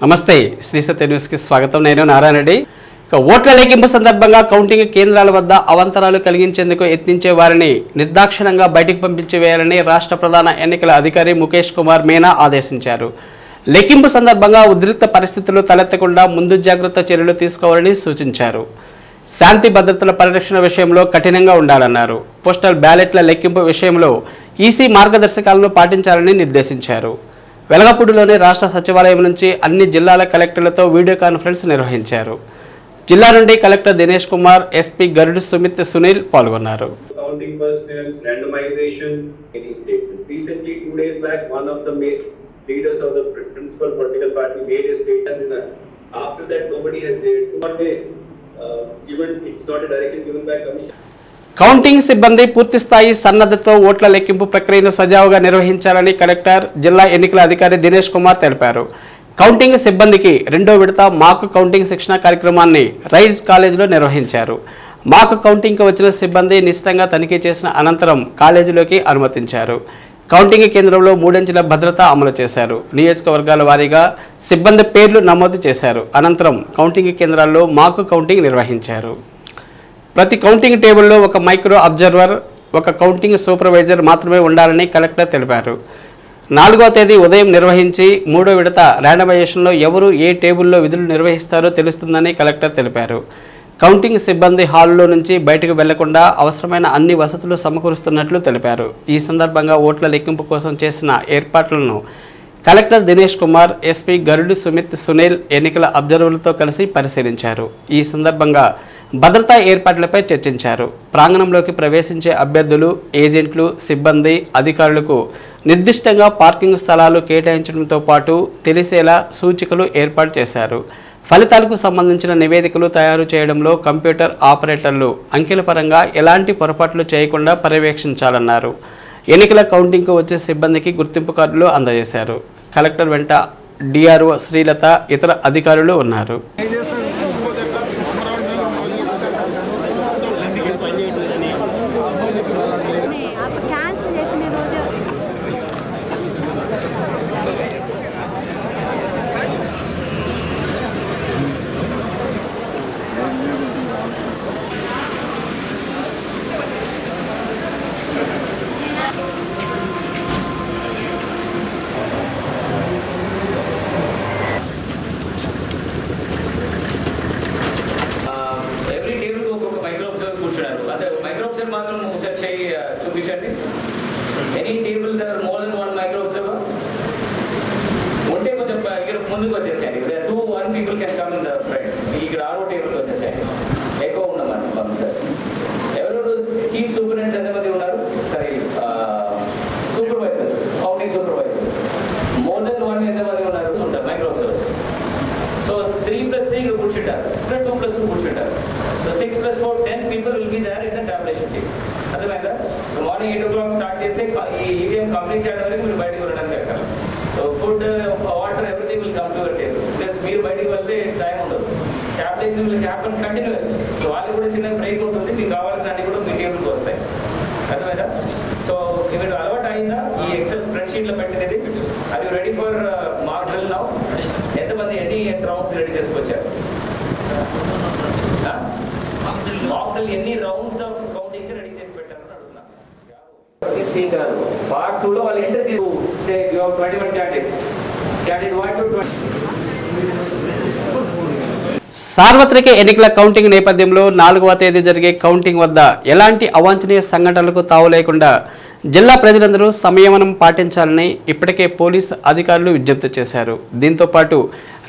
నమస్తే శ్రీ సత్య న్యూస్కి స్వాగతం. నేను నారాయణ రెడ్డి. ఓట్ల లెక్కింపు సందర్భంగా కౌంటింగ్ కేంద్రాల వద్ద అవాంతరాలు కలిగించేందుకు యత్నించే వారిని నిర్దాక్షిణంగా బయటికి పంపించి వేయాలని రాష్ట్ర ప్రధాన ఎన్నికల అధికారి ముఖేష్ కుమార్ మీనా ఆదేశించారు. లెక్కింపు సందర్భంగా ఉద్రిక్త పరిస్థితులు తలెత్తకుండా ముందు జాగ్రత్త చర్యలు తీసుకోవాలని సూచించారు. శాంతి భద్రతల పరిరక్షణ విషయంలో కఠినంగా ఉండాలన్నారు. పోస్టల్ బ్యాలెట్ల లెక్కింపు విషయంలో ఈసీ మార్గదర్శకాలను పాటించాలని నిర్దేశించారు. వెలగపూడిలోని రాష్ట్ర సచివాలయం నుంచి అన్ని జిల్లాల కలెక్టర్లతో వీడియో కాన్ఫరెన్స్ నిర్వహించారు. జిల్లా నుండి కలెక్టర్ దినేష్ కుమార్, ఎస్పీ గరుడు సుమిత్ సునీల్ పాల్గొన్నారు. కౌంటింగ్ సిబ్బంది పూర్తిస్థాయి సన్నద్ధతో ఓట్ల లెక్కింపు ప్రక్రియను సజావుగా నిర్వహించాలని కలెక్టర్, జిల్లా ఎన్నికల అధికారి దినేష్ కుమార్ తెలిపారు. కౌంటింగ్ సిబ్బందికి రెండో విడత మాక్ కౌంటింగ్ శిక్షణ కార్యక్రమాన్ని రైజ్ కాలేజీలో నిర్వహించారు. మాక్ కౌంటింగ్కి వచ్చిన సిబ్బంది నిశితంగా తనిఖీ చేసిన అనంతరం కాలేజీలోకి అనుమతించారు. కౌంటింగ్ కేంద్రంలో 3 అంచెల భద్రత అమలు చేశారు. నియోజకవర్గాల వారీగా సిబ్బంది పేర్లు నమోదు చేశారు. అనంతరం కౌంటింగ్ కేంద్రాల్లో మాక్ కౌంటింగ్ నిర్వహించారు. ప్రతి కౌంటింగ్ టేబుల్లో ఒక మైక్రో అబ్జర్వర్, ఒక కౌంటింగ్ సూపర్వైజర్ మాత్రమే ఉండాలని కలెక్టర్ తెలిపారు. 4వ తేదీ ఉదయం నిర్వహించి 3వ విడత ర్యాండమైజేషన్లో ఎవరు ఏ టేబుల్లో విధులు నిర్వహిస్తారో తెలుస్తుందని కలెక్టర్ తెలిపారు. కౌంటింగ్ సిబ్బంది హాల్లో నుంచి బయటకు వెళ్లకుండా అవసరమైన అన్ని వసతులు సమకూరుస్తున్నట్లు తెలిపారు. ఈ సందర్భంగా ఓట్ల లెక్కింపు కోసం చేసిన ఏర్పాట్లను కలెక్టర్ దినేష్ కుమార్, ఎస్పీ గరుడు సుమిత్ సునీల్ ఎన్నికల అబ్జర్వర్లతో కలిసి పరిశీలించారు. ఈ సందర్భంగా భద్రతా ఏర్పాట్లపై చర్చించారు. ప్రాంగణంలోకి ప్రవేశించే అభ్యర్థులు, ఏజెంట్లు, సిబ్బంది, అధికారులకు నిర్దిష్టంగా పార్కింగ్ స్థలాలు కేటాయించడంతో పాటు తెలిసేలా సూచికలు ఏర్పాటు చేశారు. ఫలితాలకు సంబంధించిన నివేదికలు తయారు చేయడంలో కంప్యూటర్ ఆపరేటర్లు అంకెల పరంగా ఎలాంటి పొరపాట్లు చేయకుండా పర్యవేక్షించాలన్నారు. ఎన్నికల కౌంటింగ్కు వచ్చే సిబ్బందికి గుర్తింపు కార్డులు అందజేశారు. కలెక్టర్ వెంట డిఆర్ఓ శ్రీలత, ఇతర అధికారులు ఉన్నారు. Any table there are more than one micro observer. One table ముందుకు వచ్చేసేయండి. There are 1 people can come in the front. ఇక్కడ ఆరో టేబుల్ వచ్చేసేయండి. ఎక్కువ ఉన్నామని ఎవరు చీఫ్ సూపరింటెండెంట్స్ ఎంతమంది ఉన్నారు? సరే, supervisors, counting supervisors more than 1 ఎంతమంది ఉన్నారు? ఉంటారు మైక్రో అబ్జర్వర్స్. సో 3+3 ఇక్కడ కూర్చుంటారు, 2+2 కూర్చుంటారు. So 6+4 10 people will be there in the tabulation table. అర్థమైందా? సో మార్నింగ్ 8 o'clock స్టార్ట్ చేస్తే ఈ ఈవీఎం కంప్లీట్ చేయడం వరకు మీరు బయటకు వెళ్ళడానికి ఎక్కడ. So food, water, everything will come to your table. Plus మీరు బయటకు వెళ్తే టైం ఉండదు. Tablets will happen continuous. So వాళ్ళు కూడా చిన్న బ్రేక్ ఉంటుంది. మీకు కావాల్సిన అన్ని కూడా మీ టేబుల్కి వస్తాయి. అర్థమైందా? సో మీరు అలవాటు అయిందా ఈ ఎక్సెల్ స్ప్రెడ్షీట్లో పెట్టినది? అది ready for mark drill now? ఎంతమంది ఎన్ని రౌండ్స్ రెడీ చేసుకొచ్చారు? మార్క్ డ్రిల్ ఎన్ని రౌండ్స్ ఆఫ్ కౌంటింగ్ రెడీ చేసి పెట్టారని అడుగుతున్నా. పార్ట్ 2లో వాళ్ళు ఎంటర్ చేసి 21 క్యాండిడేట్స్, క్యాండిడేట్ 1 to 20. సార్వత్రిక ఎన్నికల కౌంటింగ్ నేపథ్యంలో 4వ తేదీ జరిగే కౌంటింగ్ వద్ద ఎలాంటి అవాంఛనీయ సంఘటనలకు తావు లేకుండా జిల్లా ప్రజలందరూ సంయమనం పాటించాలని ఇప్పటికే పోలీసు అధికారులు విజ్ఞప్తి చేశారు. దీంతో పాటు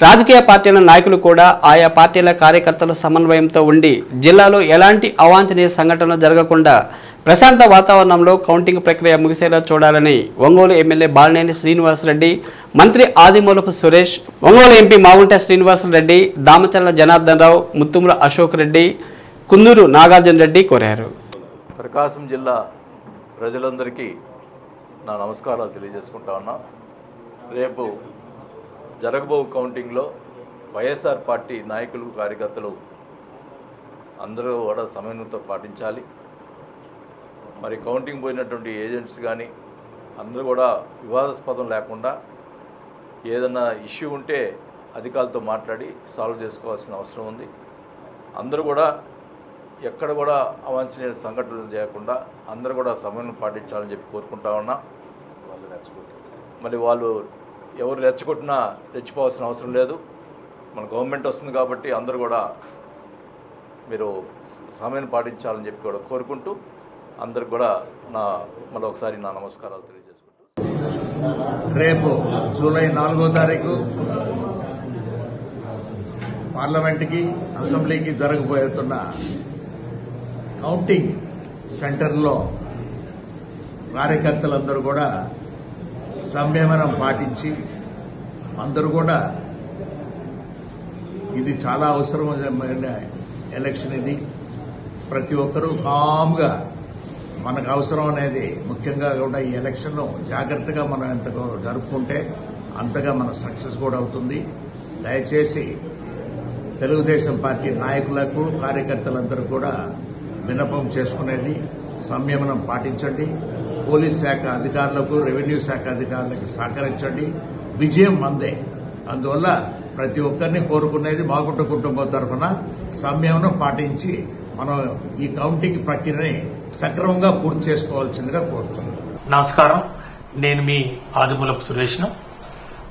రాజకీయ పార్టీల నాయకులు కూడా ఆయా పార్టీల కార్యకర్తల సమన్వయంతో ఉండి జిల్లాలో ఎలాంటి అవాంఛనీయ సంఘటనలు జరగకుండా ప్రశాంత వాతావరణంలో కౌంటింగ్ ప్రక్రియ ముగిసేలా చూడాలని ఒంగోలు ఎమ్మెల్యే బాలినేని శ్రీనివాసరెడ్డి, మంత్రి ఆదిమూలపు సురేష్, ఒంగోలు ఎంపీ మాగుంట శ్రీనివాసరెడ్డి, దామచర్ల జనార్దన్ రావు, ముత్తుముల అశోక్ రెడ్డి, కుందూరు నాగార్జున రెడ్డి కోరారు. ప్రకాశం జిల్లా ప్రజలందరికీ నా నమస్కారాలు తెలియజేసుకుంటా ఉన్నా. రేపు జరగబో కౌంటింగ్లో వైఎస్ఆర్ పార్టీ నాయకులు, కార్యకర్తలు అందరూ కూడా సమన్వయంతో పాటించాలి. మరి కౌంటింగ్ పోయినటువంటి ఏజెంట్స్ కానీ అందరూ కూడా వివాదాస్పదం లేకుండా ఏదన్నా ఇష్యూ ఉంటే అధికారులతో మాట్లాడి సాల్వ్ చేసుకోవాల్సిన అవసరం ఉంది. అందరూ కూడా ఎక్కడ కూడా అవాంఛనీయ సంఘటనలు చేయకుండా అందరూ కూడా సమయం పాటించాలని చెప్పి కోరుకుంటా ఉన్నా. మళ్ళీ వాళ్ళు ఎవరు రెచ్చగొట్టినా రెచ్చిపోవాల్సిన అవసరం లేదు. మన గవర్నమెంట్ వస్తుంది కాబట్టి అందరూ కూడా మీరు సమయం పాటించాలని చెప్పి కూడా కోరుకుంటూ అందరికి కూడా మళ్ళీ ఒకసారి నా నమస్కారాలు తెలియజేసుకుంటూ, రేపు జూలై 4వ తారీఖు పార్లమెంట్కి అసెంబ్లీకి జరగబోతున్న కౌంటింగ్ సెంటర్లో కార్యకర్తలందరూ కూడా సంయమనం పాటించి అందరూ కూడా ఇది చాలా అవసరమైన ఎలక్షన్. ఇది ప్రతి ఒక్కరూ కామ్గా మనకు అవసరం అనేది ముఖ్యంగా కూడా ఈ ఎలక్షన్ జాగ్రత్తగా మనం ఎంత జరుపుకుంటే అంతగా మన సక్సెస్ కూడా అవుతుంది. దయచేసి తెలుగుదేశం పార్టీ నాయకులకు కార్యకర్తలందరూ కూడా విన్నపం చేసుకునేది సంయమనం పాటించండి. పోలీస్ శాఖ అధికారులకు, రెవెన్యూ శాఖ అధికారులకు సహకరించండి. విజయం మందే. అందువల్ల ప్రతి ఒక్కరిని కోరుకునేది మాగుంట కుటుంబం తరఫున సంయమనం పాటించి మనం ఈ కౌంటింగ్ ప్రక్రియని సక్రమంగా పూర్తి చేసుకోవాల్సిందిగా కోరుతున్నాం. నమస్కారం, నేను మీ ఆదిమూలపు సురేష్ను.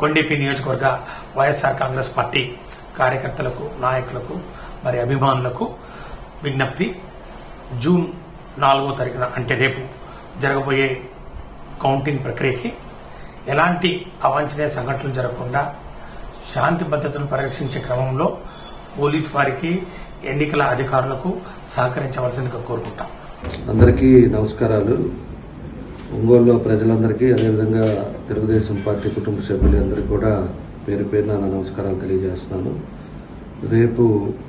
కొండెపి నియోజకవర్గ వైఎస్ఆర్ కాంగ్రెస్ పార్టీ కార్యకర్తలకు, నాయకులకు, మరి అభిమానులకు విజ్ఞప్తి. జూన్ 4వ తారీఖున అంటే రేపు జరగబోయే కౌంటింగ్ ప్రక్రియకి ఎలాంటి అవాంఛనీయ సంఘటనలు జరగకుండా శాంతి భద్రతను పరిరక్షించే క్రమంలో పోలీసు వారికి, ఎన్నికల అధికారులకు సహకరించవలసిందిగా కోరుకుంటాం. అందరికీ నమస్కారాలు. ఒంగోలులో ప్రజలందరికీ, అదేవిధంగా తెలుగుదేశం పార్టీ కుటుంబ సభ్యులందరికీ కూడా పేరు పేరున నా నమస్కారాలు తెలియజేస్తున్నాను. రేపు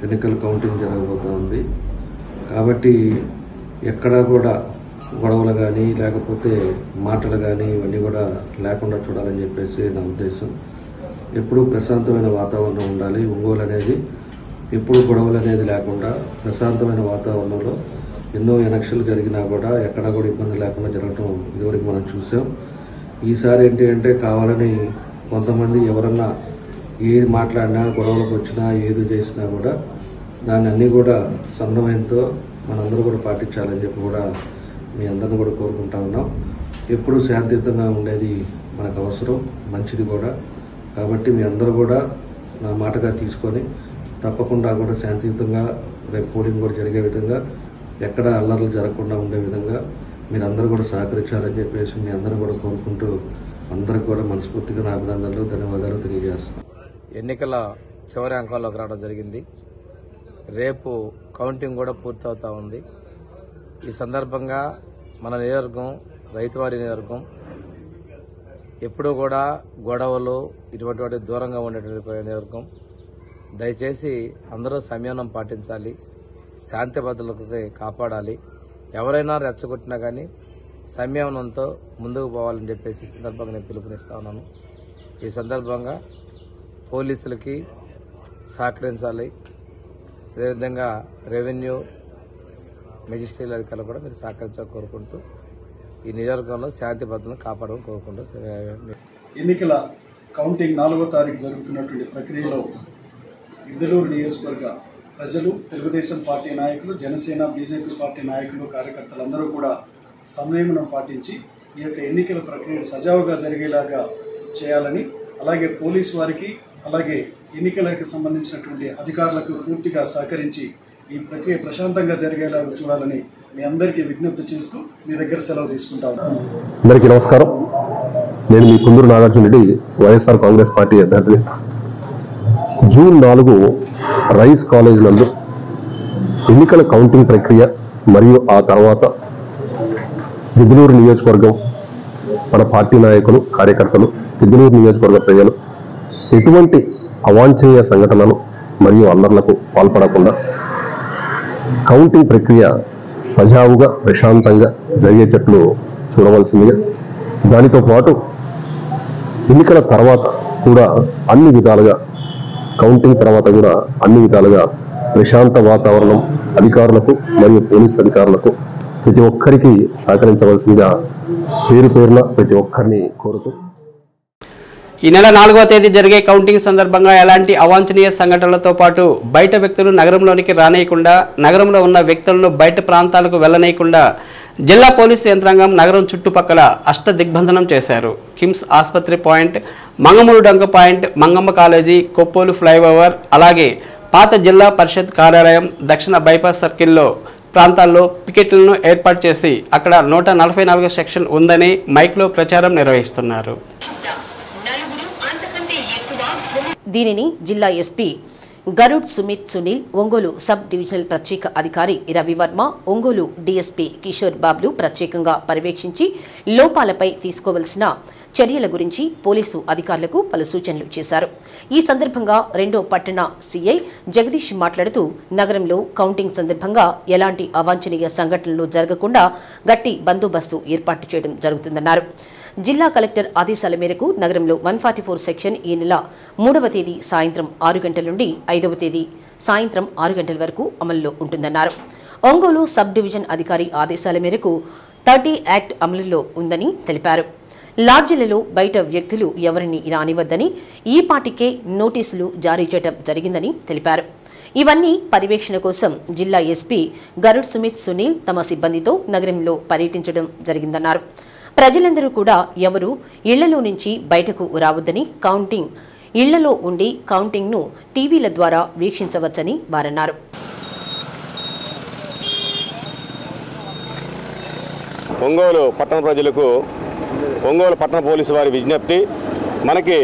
ఎన్నికల కౌంటింగ్ జరగబోతూ ఉంది కాబట్టి ఎక్కడా కూడా గొడవలు కానీ లేకపోతే మాటలు కానీ ఇవన్నీ కూడా లేకుండా చూడాలని చెప్పేసి నా ఉద్దేశం. ఎప్పుడూ ప్రశాంతమైన వాతావరణం ఉండాలి. ఒంగోలు అనేది ఎప్పుడు గొడవలు అనేది లేకుండా ప్రశాంతమైన వాతావరణంలో ఎన్నో ఎలక్షన్లు జరిగినా కూడా ఎక్కడా కూడా ఇబ్బంది లేకుండా జరగటం ఇదివరకు మనం చూసాం. ఈసారి ఏంటి అంటే కావాలని కొంతమంది ఎవరన్నా ఏది మాట్లాడినా, గొడవలకు వచ్చినా, ఏది చేసినా కూడా దాన్ని అన్నీ కూడా సమన్వయంతో మనందరూ కూడా పాటించాలని చెప్పి కూడా మీ అందరిని కూడా కోరుకుంటా ఉన్నాం. ఎప్పుడూ శాంతియుతంగా ఉండేది మనకు అవసరం, మంచిది కూడా. కాబట్టి మీ అందరూ కూడా నా మాటగా తీసుకొని తప్పకుండా కూడా శాంతియుతంగా రేపు పోలింగ్ కూడా జరిగే విధంగా, ఎక్కడ అల్లర్లు జరగకుండా ఉండే విధంగా మీరందరూ కూడా సహకరించాలని చెప్పేసి మీ అందరూ కూడా కోరుకుంటూ అందరికి కూడా మనస్ఫూర్తిగా నా అభినందనలు, ధన్యవాదాలు తెలియజేస్తున్నాను. ఎన్నికల చివరి అంకాల్లోకి రావడం జరిగింది. రేపు కౌంటింగ్ కూడా పూర్తవుతా ఉంది. ఈ సందర్భంగా మన నియోజకవర్గం రైతువారి నియోజకవర్గం ఎప్పుడూ కూడా గొడవలు ఇటువంటి వాటి దూరంగా ఉండేటువంటి నియోజకవర్గం. దయచేసి అందరూ సంయమనం పాటించాలి, శాంతి భద్రతలు కాపాడాలి. ఎవరైనా రెచ్చగొట్టినా కానీ సంయమనంతో ముందుకు పోవాలని చెప్పేసి సందర్భంగా నేను పిలుపునిస్తా ఉన్నాను. ఈ సందర్భంగా పోలీసులకి సహకరించాలి. అదేవిధంగా రెవెన్యూ, మెజిస్ట్రేట్ అధికారులు కూడా మీరు సహకరించాలని కోరుకుంటూ ఈ నియోజకవర్గంలో శాంతి భద్రతను కాపాడమని కోరుకుంటూ, ఎన్నికల కౌంటింగ్ 4వ తారీఖు జరుగుతున్నటువంటి ప్రక్రియలో గిద్దలూరు నియోజకవర్గ ప్రజలు, తెలుగుదేశం పార్టీ నాయకులు, జనసేన, బీజేపీ పార్టీ నాయకులు, కార్యకర్తలందరూ కూడా సంయమనం పాటించి ఈ యొక్క ఎన్నికల ప్రక్రియ సజావుగా జరిగేలాగా చేయాలని, అలాగే పోలీసు వారికి, అలాగే ఎన్నికలకు సంబంధించినటువంటి అధికారులకు పూర్తిగా సహకరించి ఈ ప్రక్రియ ప్రశాంతంగా జరిగేలాగా చూడాలని మీ అందరికీ విజ్ఞప్తి చేస్తూ మీ దగ్గర సెలవు తీసుకుంటా ఉన్నాను. అందరికీ నమస్కారం. నేను మీ కుందూరు నాగార్జున రెడ్డి, వైఎస్ఆర్ కాంగ్రెస్ పార్టీ అభ్యర్థిని. జూన్ 4 రైస్ కాలేజ్ నందు ఎన్నికల కౌంటింగ్ ప్రక్రియ మరియు ఆ తర్వాత గిద్దలూరు నియోజకవర్గం మన పార్టీ నాయకులు, కార్యకర్తలు, గిద్దలూరు నియోజకవర్గ ప్రజలు ఎటువంటి అవాంఛనీయ సంఘటనలు మరియు అల్లర్లకు పాల్పడకుండా కౌంటింగ్ ప్రక్రియ సజావుగా, ప్రశాంతంగా జరిగేటట్లు చూడవలసిందిగా, దానితో పాటు ఎన్నికల తర్వాత కూడా అన్ని విధాలుగా, కౌంటింగ్ తర్వాత కూడా అన్ని విధాలుగా ప్రశాంత వాతావరణం అధికారులకు మరియు పోలీస్ అధికారులకు ప్రతి ఒక్కరికి సహకరించవలసిందిగా పేరు పేరున ప్రతి ఒక్కరిని కోరుతూ ఈ నెల 4వ తేదీ జరిగే కౌంటింగ్ సందర్భంగా ఎలాంటి అవాంఛనీయ సంఘటనలతో పాటు బయట వ్యక్తులు నగరంలోనికి రానేయకుండా, నగరంలో ఉన్న వ్యక్తులను బయట ప్రాంతాలకు వెళ్లనేయకుండా జిల్లా పోలీసు యంత్రాంగం నగరం చుట్టుపక్కల అష్టదిగ్బంధనం చేశారు. కిమ్స్ ఆసుపత్రి point, Mangamuru Donka point, Mangamma college, Koppolu flyover, అలాగే పాత జిల్లా పరిషత్ కార్యాలయం, దక్షిణ బైపాస్ సర్కిల్లో ప్రాంతాల్లో పికెట్లను ఏర్పాటు చేసి అక్కడ 144 సెక్షన్ ఉందని మైక్లో ప్రచారం నిర్వహిస్తున్నారు. దీనిని జిల్లా SP Garud Sumit Sunil, Ongole sub divisional ప్రత్యేక అధికారి రవివర్మ, ఒంగోలు డీఎస్పీ కిషోర్ బాబ్లు ప్రత్యేకంగా పర్యవేక్షించి లోపాలపై తీసుకోవలసిన చర్యల గురించి పోలీసు అధికారులకు పలు సూచనలు చేశారు. ఈ సందర్భంగా 2వ పట్టణ సీఐ జగదీష్ మాట్లాడుతూ నగరంలో కౌంటింగ్ సందర్భంగా ఎలాంటి అవాంఛనీయ సంఘటనలు జరగకుండా గట్టి బందోబస్తు ఏర్పాటు చేయడం జరుగుతుందన్నారు. జిల్లా కలెక్టర్ ఆదేశాల మేరకు నగరంలో 144 సెక్షన్ ఈ నెల 3వ తేదీ సాయంత్రం 6 గంటల నుండి 5వ తేదీ సాయంత్రం 6 గంటల వరకు అమల్లో ఉంటుందన్నారు. ఒంగోలు సబ్ డివిజన్ అధికారి ఆదేశాల మేరకు 30 యాక్ట్ అమలులో ఉందని తెలిపారు. లాడ్జీలలో బయట వ్యక్తులు ఎవరిని రానివద్దని ఈ పాటికే నోటీసులు జారీ చేయడం జరిగిందని తెలిపారు. ఇవన్నీ పర్యవేక్షణ కోసం జిల్లా ఎస్పీ గరుడ్ సుమిత్ సునీల్ తమ సిబ్బందితో నగరంలో పర్యటించడం జరిగిందన్నారు. ప్రజలందరూ కూడా ఎవరు ఇళ్లలో నుంచి బయటకు రావద్దని, కౌంటింగ్ ఇళ్లలో ఉండి కౌంటింగ్ను టీవీల ద్వారా వీక్షించవచ్చని వారన్నారు. ఒంగోలు పట్టణ ప్రజలకు ఒంగోలు పట్టణ పోలీసు వారి విజ్ఞప్తి, మనకి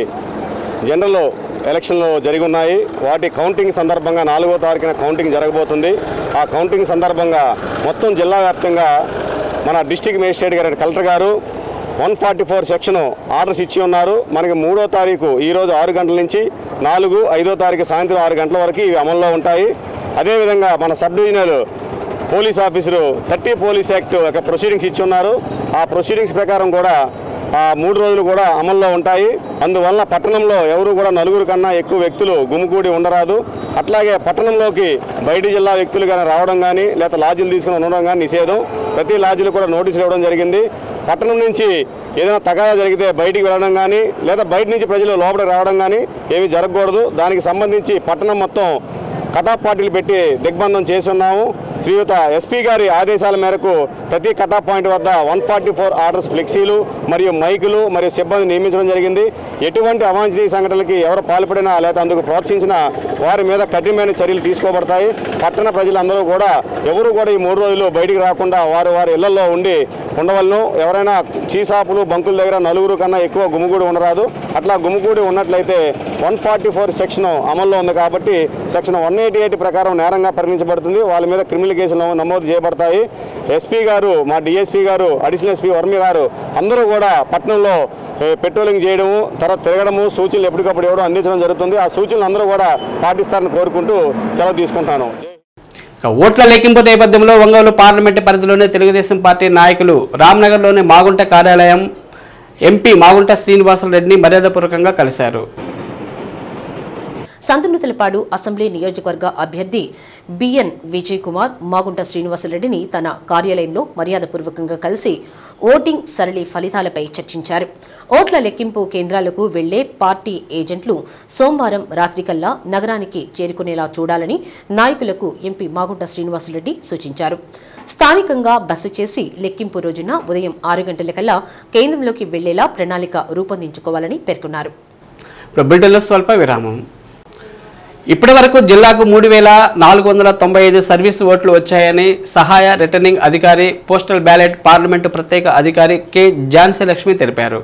జనరల్ ఎలక్షన్లు జరిగి ఉన్నాయి. వాటి కౌంటింగ్ సందర్భంగా 4వ తారీఖున కౌంటింగ్ జరగబోతుంది. ఆ కౌంటింగ్ సందర్భంగా మొత్తం జిల్లా వ్యాప్తంగా మన డిస్ట్రిక్ట్ మేజిస్ట్రేట్ గారు కలెక్టర్ గారు 144 సెక్షన్ ఆర్డర్స్ ఇచ్చి ఉన్నారు. మనకి 3వ తారీఖు ఈరోజు 6 గంటల నుంచి 4, 5వ తారీఖు సాయంత్రం 6 గంటల వరకు ఇవి అమల్లో ఉంటాయి. అదేవిధంగా మన sub divisional police officer 30 police act యొక్క ప్రొసీడింగ్స్ ఇచ్చి ఉన్నారు. ఆ ప్రొసీడింగ్స్ ప్రకారం కూడా ఆ 3 రోజులు కూడా అమల్లో ఉంటాయి. అందువల్ల పట్టణంలో ఎవరు కూడా 4 కన్నా ఎక్కువ వ్యక్తులు గుమిగూడి ఉండరాదు. అట్లాగే పట్టణంలోకి బయట జిల్లా వ్యక్తులు కానీ రావడం కానీ లేదా లాడ్జీలు తీసుకుని ఉండడం కానీ నిషేధం. ప్రతి లాడ్జీలు కూడా నోటీసులు ఇవ్వడం జరిగింది. పట్టణం నుంచి ఏదైనా తగాదా జరిగితే బయటికి వెళ్ళడం కానీ లేదా బయట నుంచి ప్రజలు లోపలికి రావడం కానీ ఏమీ జరగకూడదు. దానికి సంబంధించి పట్టణం మొత్తం కటాఫ్ పార్టీలు పెట్టి దిగ్బంధం చేసి ఉన్నాము. శ్రీయుత ఎస్పీ గారి ఆదేశాల మేరకు ప్రతి కటాఫ్ పాయింట్ వద్ద 144 ఆర్డర్స్ ఫ్లెక్సీలు మరియు మైకులు మరియు సిబ్బంది నియమించడం జరిగింది. ఎటువంటి అవాంఛనీయ సంఘటనలకి ఎవరు పాల్పడినా లేదా అందుకు ప్రోత్సహించినా వారి మీద కఠినమైన చర్యలు తీసుకోబడతాయి. పట్టణ ప్రజలందరూ కూడా ఎవరు కూడా ఈ 3 రోజులు బయటికి రాకుండా వారి ఇళ్లలో ఉండి ఉండవలను. ఎవరైనా చీసాపులు బంకుల దగ్గర 4 కన్నా ఎక్కువ గుమిగూడి ఉండరాదు. అట్లా గుమిగూడి ఉన్నట్లయితే 144 సెక్షన్ అమల్లో ఉంది కాబట్టి సెక్షన్ 188 ప్రకారం నేరంగా పరిగణించబడుతుంది. వాళ్ళ మీద క్రిమినల్ కేసులు నమోదు చేయబడతాయి. ఎస్పీ గారు, మా డిఎస్పీ గారు, అడిషనల్ ఎస్పీ వర్మ గారు అందరూ కూడా పట్టణంలో పెట్రోలింగ్ చేయడము, తర్వాత తిరగడము, సూచనలు ఎప్పటికప్పుడు ఇవ్వడం అందించడం జరుగుతుంది. ఆ సూచనలు అందరూ కూడా పాటిస్తారని కోరుకుంటూ సెలవు తీసుకుంటాను. ఓట్ల లెక్కింపు నేపథ్యంలో ఒంగోలు పార్లమెంటు పరిధిలోని తెలుగుదేశం పార్టీ నాయకులు రామ్నగర్లోని మాగుంట కార్యాలయం ఎంపీ మాగుంట శ్రీనివాసరెడ్డిని మర్యాదపూర్వకంగా కలిశారు. సంతనూతలపాడు అసెంబ్లీ నియోజకవర్గ అభ్యర్థి బిఎన్ విజయ్ కుమార్ మాగుంట శ్రీనివాసరెడ్డిని తన కార్యాలయంలో మర్యాదపూర్వకంగా కలిసి ఓటింగ్ సరళి ఫలితాలపై చర్చించారు. ఓట్ల లెక్కింపు కేంద్రాలకు వెళ్లే పార్టీ ఏజెంట్లు సోమవారం రాత్రికల్లా నగరానికి చేరుకునేలా చూడాలని నాయకులకు ఎంపీ మాగుంట శ్రీనివాసరెడ్డి సూచించారు. స్థానికంగా బస చేసి లెక్కింపు రోజున ఉదయం 6 గంటలకల్లా కేంద్రంలోకి వెళ్లేలా ప్రణాళిక రూపొందించుకోవాలని పేర్కొన్నారు. ఇప్పటి వరకు జిల్లాకు 3,495 సర్వీస్ ఓట్లు వచ్చాయని సహాయ రిటర్నింగ్ అధికారి, పోస్టల్ బ్యాలెట్ పార్లమెంటు ప్రత్యేక అధికారి కె ఝాన్సీ లక్ష్మి తెలిపారు.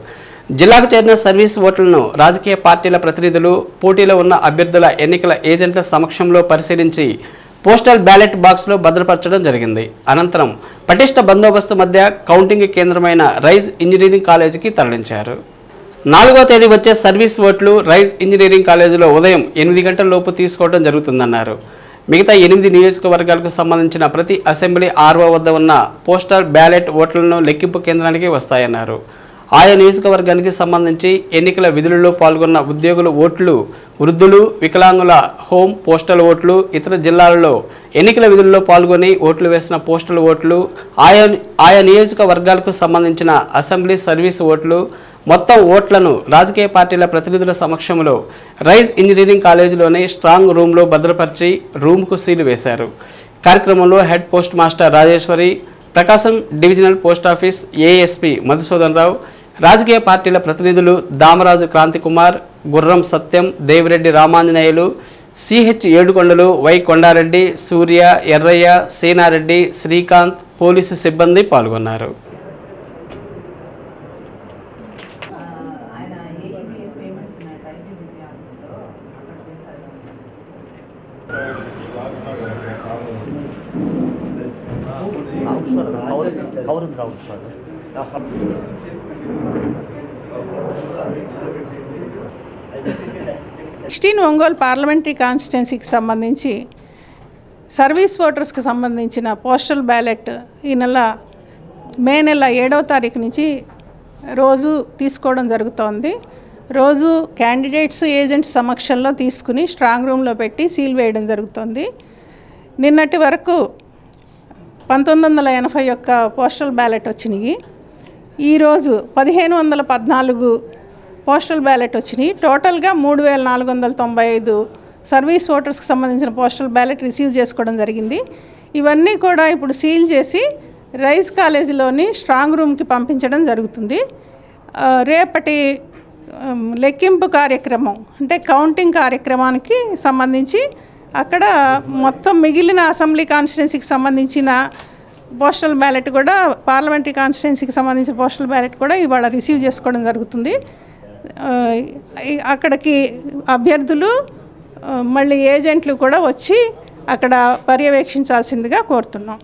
జిల్లాకు చేరిన సర్వీస్ ఓట్లను రాజకీయ పార్టీల ప్రతినిధులు, పోటీలో ఉన్న అభ్యర్థుల ఎన్నికల ఏజెంట్ల సమక్షంలో పరిశీలించి పోస్టల్ బ్యాలెట్ బాక్స్లో భద్రపరచడం జరిగింది. అనంతరం పటిష్ట బందోబస్తు మధ్య కౌంటింగ్ కేంద్రమైన రైజ్ ఇంజనీరింగ్ కాలేజీకి తరలించారు. 4వ తేదీ వచ్చే సర్వీస్ ఓట్లు రైజ్ ఇంజనీరింగ్ కాలేజీలో ఉదయం 8 గంటల లోపు తీసుకోవడం జరుగుతుందన్నారు. మిగతా 8 నియోజకవర్గాలకు సంబంధించిన ప్రతి అసెంబ్లీ ఆర్ఓ వద్ద ఉన్న పోస్టల్ బ్యాలెట్ ఓట్లను లెక్కింపు కేంద్రానికి వస్తాయన్నారు. ఆయా నియోజకవర్గానికి సంబంధించి ఎన్నికల విధులలో పాల్గొన్న ఉద్యోగుల ఓట్లు, వృద్ధులు, వికలాంగుల హోం పోస్టల్ ఓట్లు, ఇతర జిల్లాలలో ఎన్నికల విధుల్లో పాల్గొని ఓట్లు వేసిన పోస్టల్ ఓట్లు, ఆయా నియోజకవర్గాలకు సంబంధించిన అసెంబ్లీ సర్వీస్ ఓట్లు, మొత్తం ఓట్లను రాజకీయ పార్టీల ప్రతినిధుల సమక్షంలో రైజ్ ఇంజనీరింగ్ కాలేజీలోని స్ట్రాంగ్ రూమ్లో భద్రపరిచి రూమ్కు సీలు వేశారు. కార్యక్రమంలో head post master Rajeswari, Prakasam divisional post office ASP Madhusudan Rao, రాజకీయ పార్టీల ప్రతినిధులు Damaraju Kranthikumar, Gurram Satyam, Devireddy Ramanjaneyulu, CH Yedukondalu, Y Kondareddy, Surya, Errayya, Senareddy, Srikanth, police సిబ్బంది పాల్గొన్నారు. ఒంగోలు పార్లమెంటరీ కాన్స్టిట్యున్సీకి సంబంధించి సర్వీస్ ఓటర్స్కి సంబంధించిన పోస్టల్ బ్యాలెట్ ఈ మే నెల 7వ తారీఖు నుంచి రోజు తీసుకోవడం జరుగుతోంది. రోజు క్యాండిడేట్స్ ఏజెంట్స్ సమక్షంలో తీసుకుని స్ట్రాంగ్ రూమ్లో పెట్టి సీల్ వేయడం జరుగుతోంది. నిన్నటి వరకు 1981 పోస్టల్ బ్యాలెట్ వచ్చినాయి. ఈరోజు 1514 పోస్టల్ బ్యాలెట్ వచ్చినాయి. టోటల్గా 3495 సర్వీస్ ఓటర్స్కి సంబంధించిన పోస్టల్ బ్యాలెట్ రిసీవ్ చేసుకోవడం జరిగింది. ఇవన్నీ కూడా ఇప్పుడు సీల్ చేసి రైస్ కాలేజీలోని స్ట్రాంగ్ రూమ్కి పంపించడం జరుగుతుంది. రేపటి లెక్కింపు కార్యక్రమం అంటే కౌంటింగ్ కార్యక్రమానికి సంబంధించి అక్కడ మొత్తం మిగిలిన అసెంబ్లీ కాన్స్టిట్యున్సీకి సంబంధించిన పోస్టల్ బ్యాలెట్ కూడా పార్లమెంటరీ కాన్స్టిట్యున్సీకి సంబంధించిన పోస్టల్ బ్యాలెట్ కూడా ఇవాళ రిసీవ్ చేసుకోవడం జరుగుతుంది. అక్కడికి అభ్యర్థులు మళ్ళీ ఏజెంట్లు కూడా వచ్చి అక్కడ పర్యవేక్షించాల్సిందిగా కోరుతున్నాం.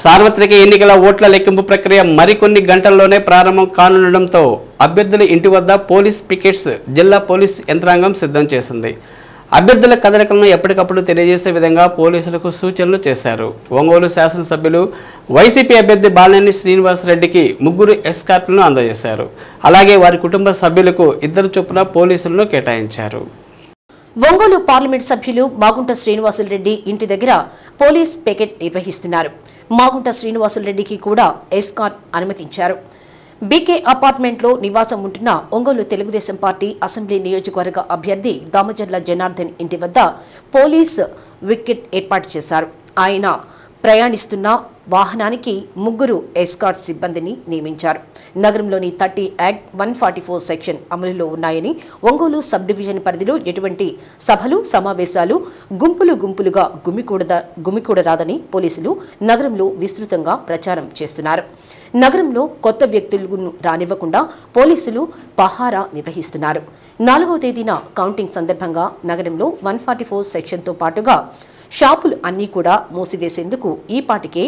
సార్వత్రిక ఎన్నికల ఓట్ల లెక్కింపు ప్రక్రియ మరికొన్ని గంటల్లోనే ప్రారంభం కానుండడంతో అభ్యర్థుల ఇంటి వద్ద పోలీస్ పికెట్స్ జిల్లా పోలీస్ యంత్రాంగం సిద్ధం చేసింది. అభ్యర్థుల కదలికలను ఎప్పటికప్పుడు తెలియజేసే విధంగా పోలీసులకు సూచనలు చేశారు. ఒంగోలు శాసనసభ్యులు వైసీపీ అభ్యర్థి బాలినేని శ్రీనివాసరెడ్డికి 3 ఎస్కార్ట్లను అందజేశారు. అలాగే వారి కుటుంబ సభ్యులకు 2 చొప్పున పోలీసులను కేటాయించారు. ఒంగోలు పార్లమెంట్ సభ్యులు మాగుంట శ్రీనివాసులరెడ్డి ఇంటి దగ్గర పోలీస్ పికెట్ నిర్వహిస్తున్నారు. మాగుంట శ్రీనివాసులరెడ్డికి కూడా ఎస్కార్ట్ అనుమతించారు. బీకే అపార్ట్మెంట్లో నివాసం ఉంటున్న ఒంగోలు తెలుగుదేశం పార్టీ అసెంబ్లీ నియోజకవర్గ అభ్యర్థి దామచర్ల జనార్దన్ ఇంటి వద్ద పోలీస్ వికెట్ ఏర్పాటు చేశారు. ఆయన ప్రయాణిస్తున్న వాహనానికి 3 ఎస్కార్ట్ సిబ్బందిని నియమించారు. నగరంలోని 30 యాక్ట్ 144 సెక్షన్ అమలులో ఉన్నాయని, ఒంగోలు సబ్ డివిజన్ పరిధిలో ఎటువంటి సభలు సమావేశాలు గుంపులుగా గుమికూడరాదని పోలీసులు నగరంలో విస్తృతంగా ప్రచారం చేస్తున్నారు. నగరంలో కొత్త వ్యక్తులను రానివ్వకుండా పోలీసులు పహారా నిర్వహిస్తున్నారు. 4వ తేదీన కౌంటింగ్ సందర్భంగా నగరంలో 144 సెక్షన్తో పాటుగా షాపులు అన్నీ కూడా మూసివేసేందుకు ఈపాటికే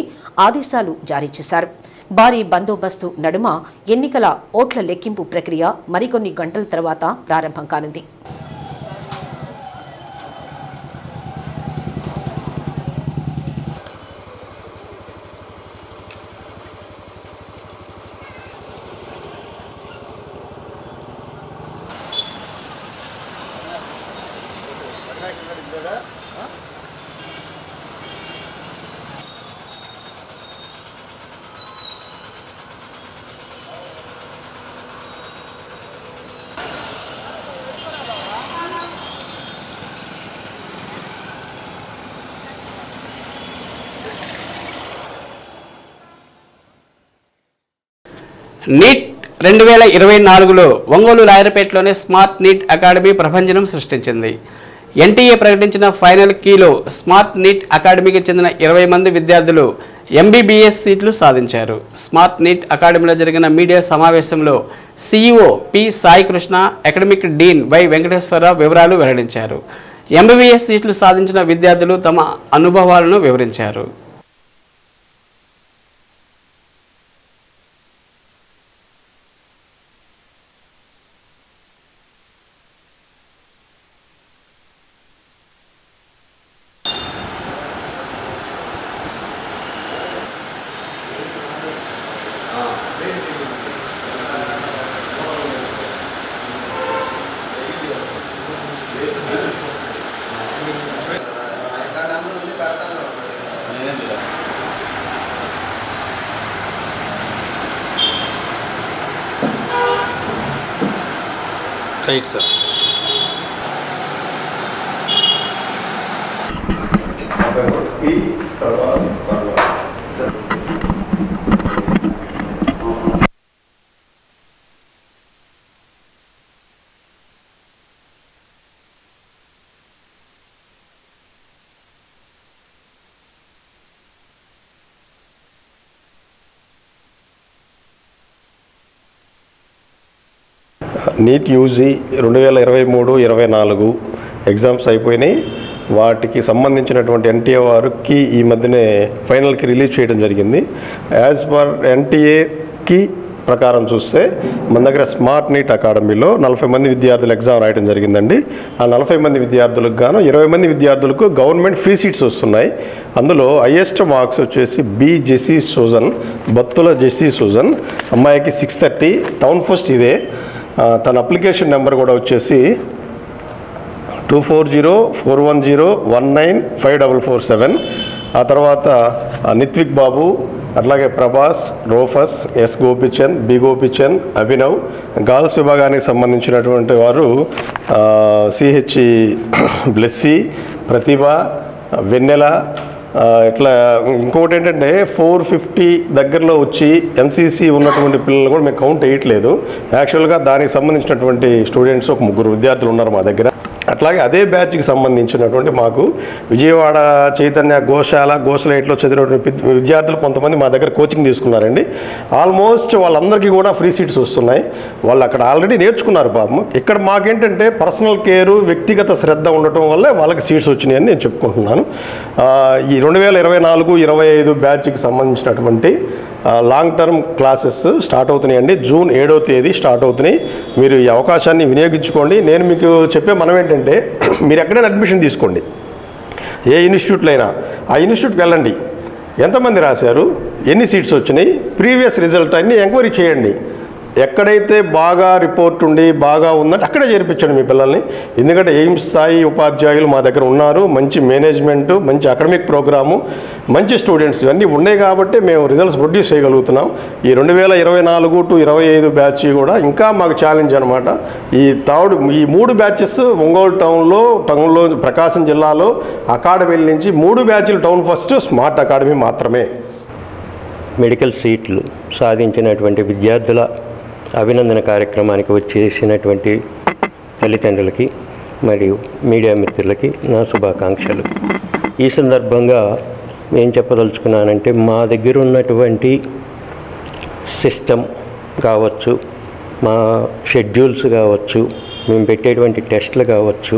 ఆదేశాలు జారీ చేశారు. భారీ బందోబస్తు నడుమ ఎన్నికల ఓట్ల లెక్కింపు ప్రక్రియ మరికొన్ని గంటల తర్వాత ప్రారంభం కానుంది. నీట్ 2024లో ఒంగోలు రాయరపేటలోని స్మార్ట్ నీట్ అకాడమీ ప్రభంజనం సృష్టించింది. ఎన్టీఏ ప్రకటించిన ఫైనల్ కీలో స్మార్ట్ నీట్ అకాడమీకి చెందిన 20 మంది విద్యార్థులు ఎంబీబీఎస్ సీట్లు సాధించారు. స్మార్ట్ నీట్ అకాడమీలో జరిగిన మీడియా సమావేశంలో CEO P Saikrishna, academic dean Y Venkateswararao వివరాలు వెల్లడించారు. ఎంబీబీఎస్ సీట్లు సాధించిన విద్యార్థులు తమ అనుభవాలను వివరించారు. Right sir. NEET UG 2023-24 exams అయిపోయినాయి. వాటికి సంబంధించినటువంటి ఎన్టీఏ వారికి ఈ మధ్యనే ఫైనల్కి రిలీజ్ చేయడం జరిగింది. యాజ్ పర్ ఎన్టీఏకి ప్రకారం చూస్తే మన దగ్గర స్మార్ట్ నీట్ అకాడమీలో 40 మంది విద్యార్థులు ఎగ్జామ్ రాయడం జరిగిందండి. ఆ 40 మంది విద్యార్థులకు గాను 20 మంది విద్యార్థులకు గవర్నమెంట్ ఫ్రీ సీట్స్ వస్తున్నాయి. అందులో హైయెస్ట్ మార్క్స్ వచ్చేసి B Jessie Susan, Battula Jessie Susan. అమ్మాయికి 630, టౌన్ ఫస్ట్ ఇదే. తన అప్లికేషన్ నెంబర్ కూడా వచ్చేసి 240410195447. ఆ తర్వాత నిత్విక్ బాబు, అట్లాగే Prabhas, Rufus, S Gopichand, B Gopichand, Abhinav. Girls విభాగానికి సంబంధించినటువంటి వారు సిహెచ్ బ్లెస్సీ, ప్రతిభ, వెన్నెల. ఇట్లా ఇంకొకటి ఏంటంటే 450 దగ్గరలో వచ్చి ఎన్సీసీ ఉన్నటువంటి పిల్లలు కూడా మేము కౌంట్ వేయట్లేదు. యాక్చువల్గా దానికి సంబంధించినటువంటి స్టూడెంట్స్ ఒక 3 విద్యార్థులు ఉన్నారు మా దగ్గర. అట్లాగే అదే బ్యాచ్కి సంబంధించినటువంటి మాకు విజయవాడ చైతన్య గోశాలైట్లో చదివినటువంటి విద్యార్థులు కొంతమంది మా దగ్గర కోచింగ్ తీసుకున్నారండి. ఆల్మోస్ట్ వాళ్ళందరికీ కూడా ఫ్రీ సీట్స్ వస్తున్నాయి. వాళ్ళు అక్కడ ఆల్రెడీ నేర్చుకున్నారు పాపం. ఇక్కడ మాకేంటంటే పర్సనల్ కేరు, వ్యక్తిగత శ్రద్ధ ఉండటం వల్లే వాళ్ళకి సీట్స్ వచ్చినాయని నేను చెప్పుకుంటున్నాను. ఈ 2024-25 బ్యాచ్కి సంబంధించినటువంటి లాంగ్ టర్మ్ క్లాసెస్ స్టార్ట్ అవుతున్నాయండి. జూన్ 7వ తేదీ స్టార్ట్ అవుతున్నాయి. మీరు ఈ అవకాశాన్ని వినియోగించుకోండి. నేను మీకు చెప్పే మనం ఏంటంటే, మీరు ఎక్కడైనా అడ్మిషన్ తీసుకోండి, ఏ ఇన్స్టిట్యూట్లో అయినా ఆ ఇన్స్టిట్యూట్కి వెళ్ళండి. ఎంతమంది రాశారు, ఎన్ని సీట్స్ వచ్చినాయి, ప్రీవియస్ రిజల్ట్ అన్నీ ఎంక్వైరీ చేయండి. ఎక్కడైతే బాగా రిపోర్ట్ ఉండి బాగా ఉందంటే అక్కడే చేర్పించండి మీ పిల్లల్ని. ఎందుకంటే ఎయిమ్స్ స్థాయి ఉపాధ్యాయులు మా దగ్గర ఉన్నారు. మంచి మేనేజ్మెంట్, మంచి అకాడమిక్ ప్రోగ్రాము, మంచి స్టూడెంట్స్ ఇవన్నీ ఉన్నాయి కాబట్టి మేము రిజల్ట్స్ ప్రొడ్యూస్ చేయగలుగుతున్నాం. ఈ 2024-25 బ్యాచ్ కూడా ఇంకా మాకు ఛాలెంజ్ అనమాట. ఈ 3 బ్యాచెస్ ఒంగోలు టౌన్లో ప్రకాశం జిల్లాలో అకాడమీల నుంచి 3 బ్యాచ్లు టౌన్ ఫస్ట్ స్మార్ట్ అకాడమీ మాత్రమే. మెడికల్ సీట్లు సాధించినటువంటి విద్యార్థుల అభినందన కార్యక్రమానికి వచ్చేసినటువంటి తల్లిదండ్రులకి మరియు మీడియా మిత్రులకి నా శుభాకాంక్షలు. ఈ సందర్భంగా ఏం చెప్పదలుచుకున్నానంటే, మా దగ్గర ఉన్నటువంటి సిస్టమ్ కావచ్చు, మా షెడ్యూల్స్ కావచ్చు, మేము పెట్టేటువంటి టెస్టులు కావచ్చు,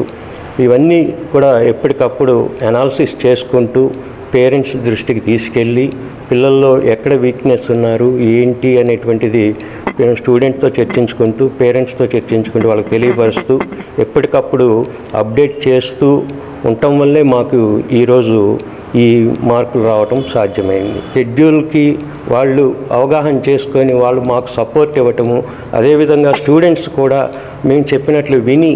ఇవన్నీ కూడా ఎప్పటికప్పుడు అనాలిసిస్ చేసుకుంటూ పేరెంట్స్ దృష్టికి తీసుకెళ్ళి పిల్లల్లో ఎక్కడ వీక్నెస్ ఉన్నారు ఏంటి అనేటువంటిది స్టూడెంట్స్తో చర్చించుకుంటూ, పేరెంట్స్తో చర్చించుకుంటూ వాళ్ళకి తెలియపరుస్తూ ఎప్పటికప్పుడు అప్డేట్ చేస్తూ ఉండటం వల్లే మాకు ఈరోజు ఈ మార్కులు రావటం సాధ్యమైంది. షెడ్యూల్కి వాళ్ళు అవగాహన చేసుకొని వాళ్ళు మాకు సపోర్ట్ ఇవ్వటము, అదేవిధంగా స్టూడెంట్స్ కూడా మేము చెప్పినట్లు విని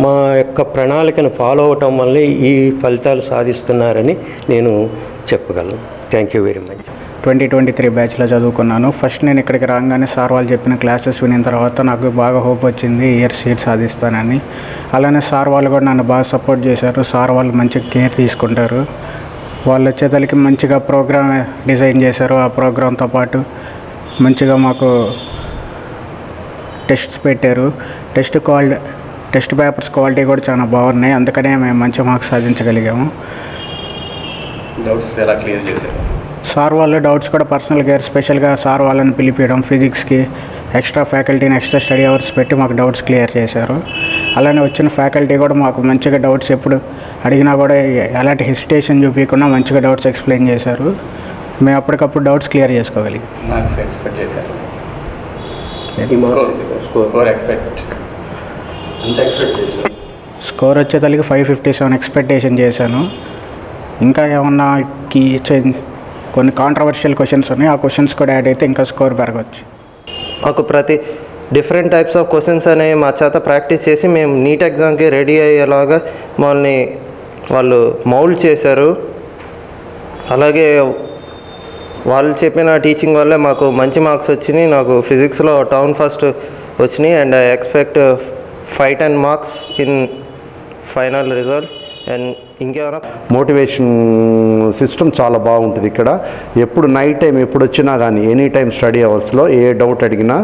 మా యొక్క ప్రణాళికను ఫాలో అవటం వల్లే ఈ ఫలితాలు సాధిస్తున్నారని నేను చెప్పగలను. Thank you very much. 2023 బ్యాచ్లో చదువుకున్నాను. ఫస్ట్ నేను ఇక్కడికి రాగానే సార్ వాళ్ళు చెప్పిన క్లాసెస్ వినిన తర్వాత నాకు బాగా హోప్ వచ్చింది ఇయర్ సీట్ సాధిస్తానని. అలానే సార్ వాళ్ళు కూడా నన్ను బాగా సపోర్ట్ చేశారు. సార్ వాళ్ళు మంచిగా కేర్ తీసుకుంటారు. వాళ్ళు వచ్చేతలకి మంచిగా ప్రోగ్రామ్ డిజైన్ చేశారు. ఆ ప్రోగ్రాంతో పాటు మంచిగా మాకు టెస్ట్స్ పెట్టారు. టెస్ట్ పేపర్స్ క్వాలిటీ కూడా చాలా బాగున్నాయి. అందుకనే మేము మంచి మార్క్స్ సాధించగలిగాము. డౌట్స్ ఎలా క్లియర్ చేశారు? సార్ వాళ్ళు డౌట్స్ కూడా పర్సనల్ కేర్, స్పెషల్గా సార్ వాళ్ళని పిలిపించడం, ఫిజిక్స్కి ఎక్స్ట్రా ఫ్యాకల్టీని ఎక్స్ట్రా స్టడీ అవర్స్ పెట్టి మాకు డౌట్స్ క్లియర్ చేశారు. అలానే వచ్చిన ఫ్యాకల్టీ కూడా మాకు మంచిగా డౌట్స్ ఎప్పుడు అడిగినా కూడా ఎలాంటి హెసిటేషన్ చూపించకుండా మంచిగా డౌట్స్ ఎక్స్ప్లెయిన్ చేశారు. మేము అప్పటికప్పుడు డౌట్స్ క్లియర్ చేసుకోగలిగాం. మార్క్స్ ఎక్స్పెక్ట్ చేశారు? స్కోర్ వచ్చేతలకి 557 ఎక్స్పెక్టేషన్ చేశాను. ఇంకా ఏమన్నా కొన్ని కాంట్రవర్షియల్ క్వశ్చన్స్ ఉన్నాయి. ఆ క్వశ్చన్స్ కూడా యాడ్ అయితే ఇంకా స్కోర్ పెరగవచ్చు. మాకు ప్రతి డిఫరెంట్ టైప్స్ ఆఫ్ క్వశ్చన్స్ అనేవి మా చేత ప్రాక్టీస్ చేసి మేము నీట్ ఎగ్జామ్కి రెడీ అయ్యేలాగా వాళ్ళు మౌల్డ్ చేశారు. అలాగే వాళ్ళు చెప్పిన టీచింగ్ వల్లే మాకు మంచి మార్క్స్ వచ్చినాయి. నాకు ఫిజిక్స్లో టౌన్ ఫస్ట్ వచ్చినాయి. And I expect 5-10 marks in final result. And ఇంకేమైనా మోటివేషన్ సిస్టమ్ చాలా బాగుంటుంది ఇక్కడ. ఎప్పుడు నైట్ టైం ఎప్పుడు వచ్చినా కానీ ఎనీ టైం స్టడీ అవర్స్లో ఏ డౌట్ అడిగినా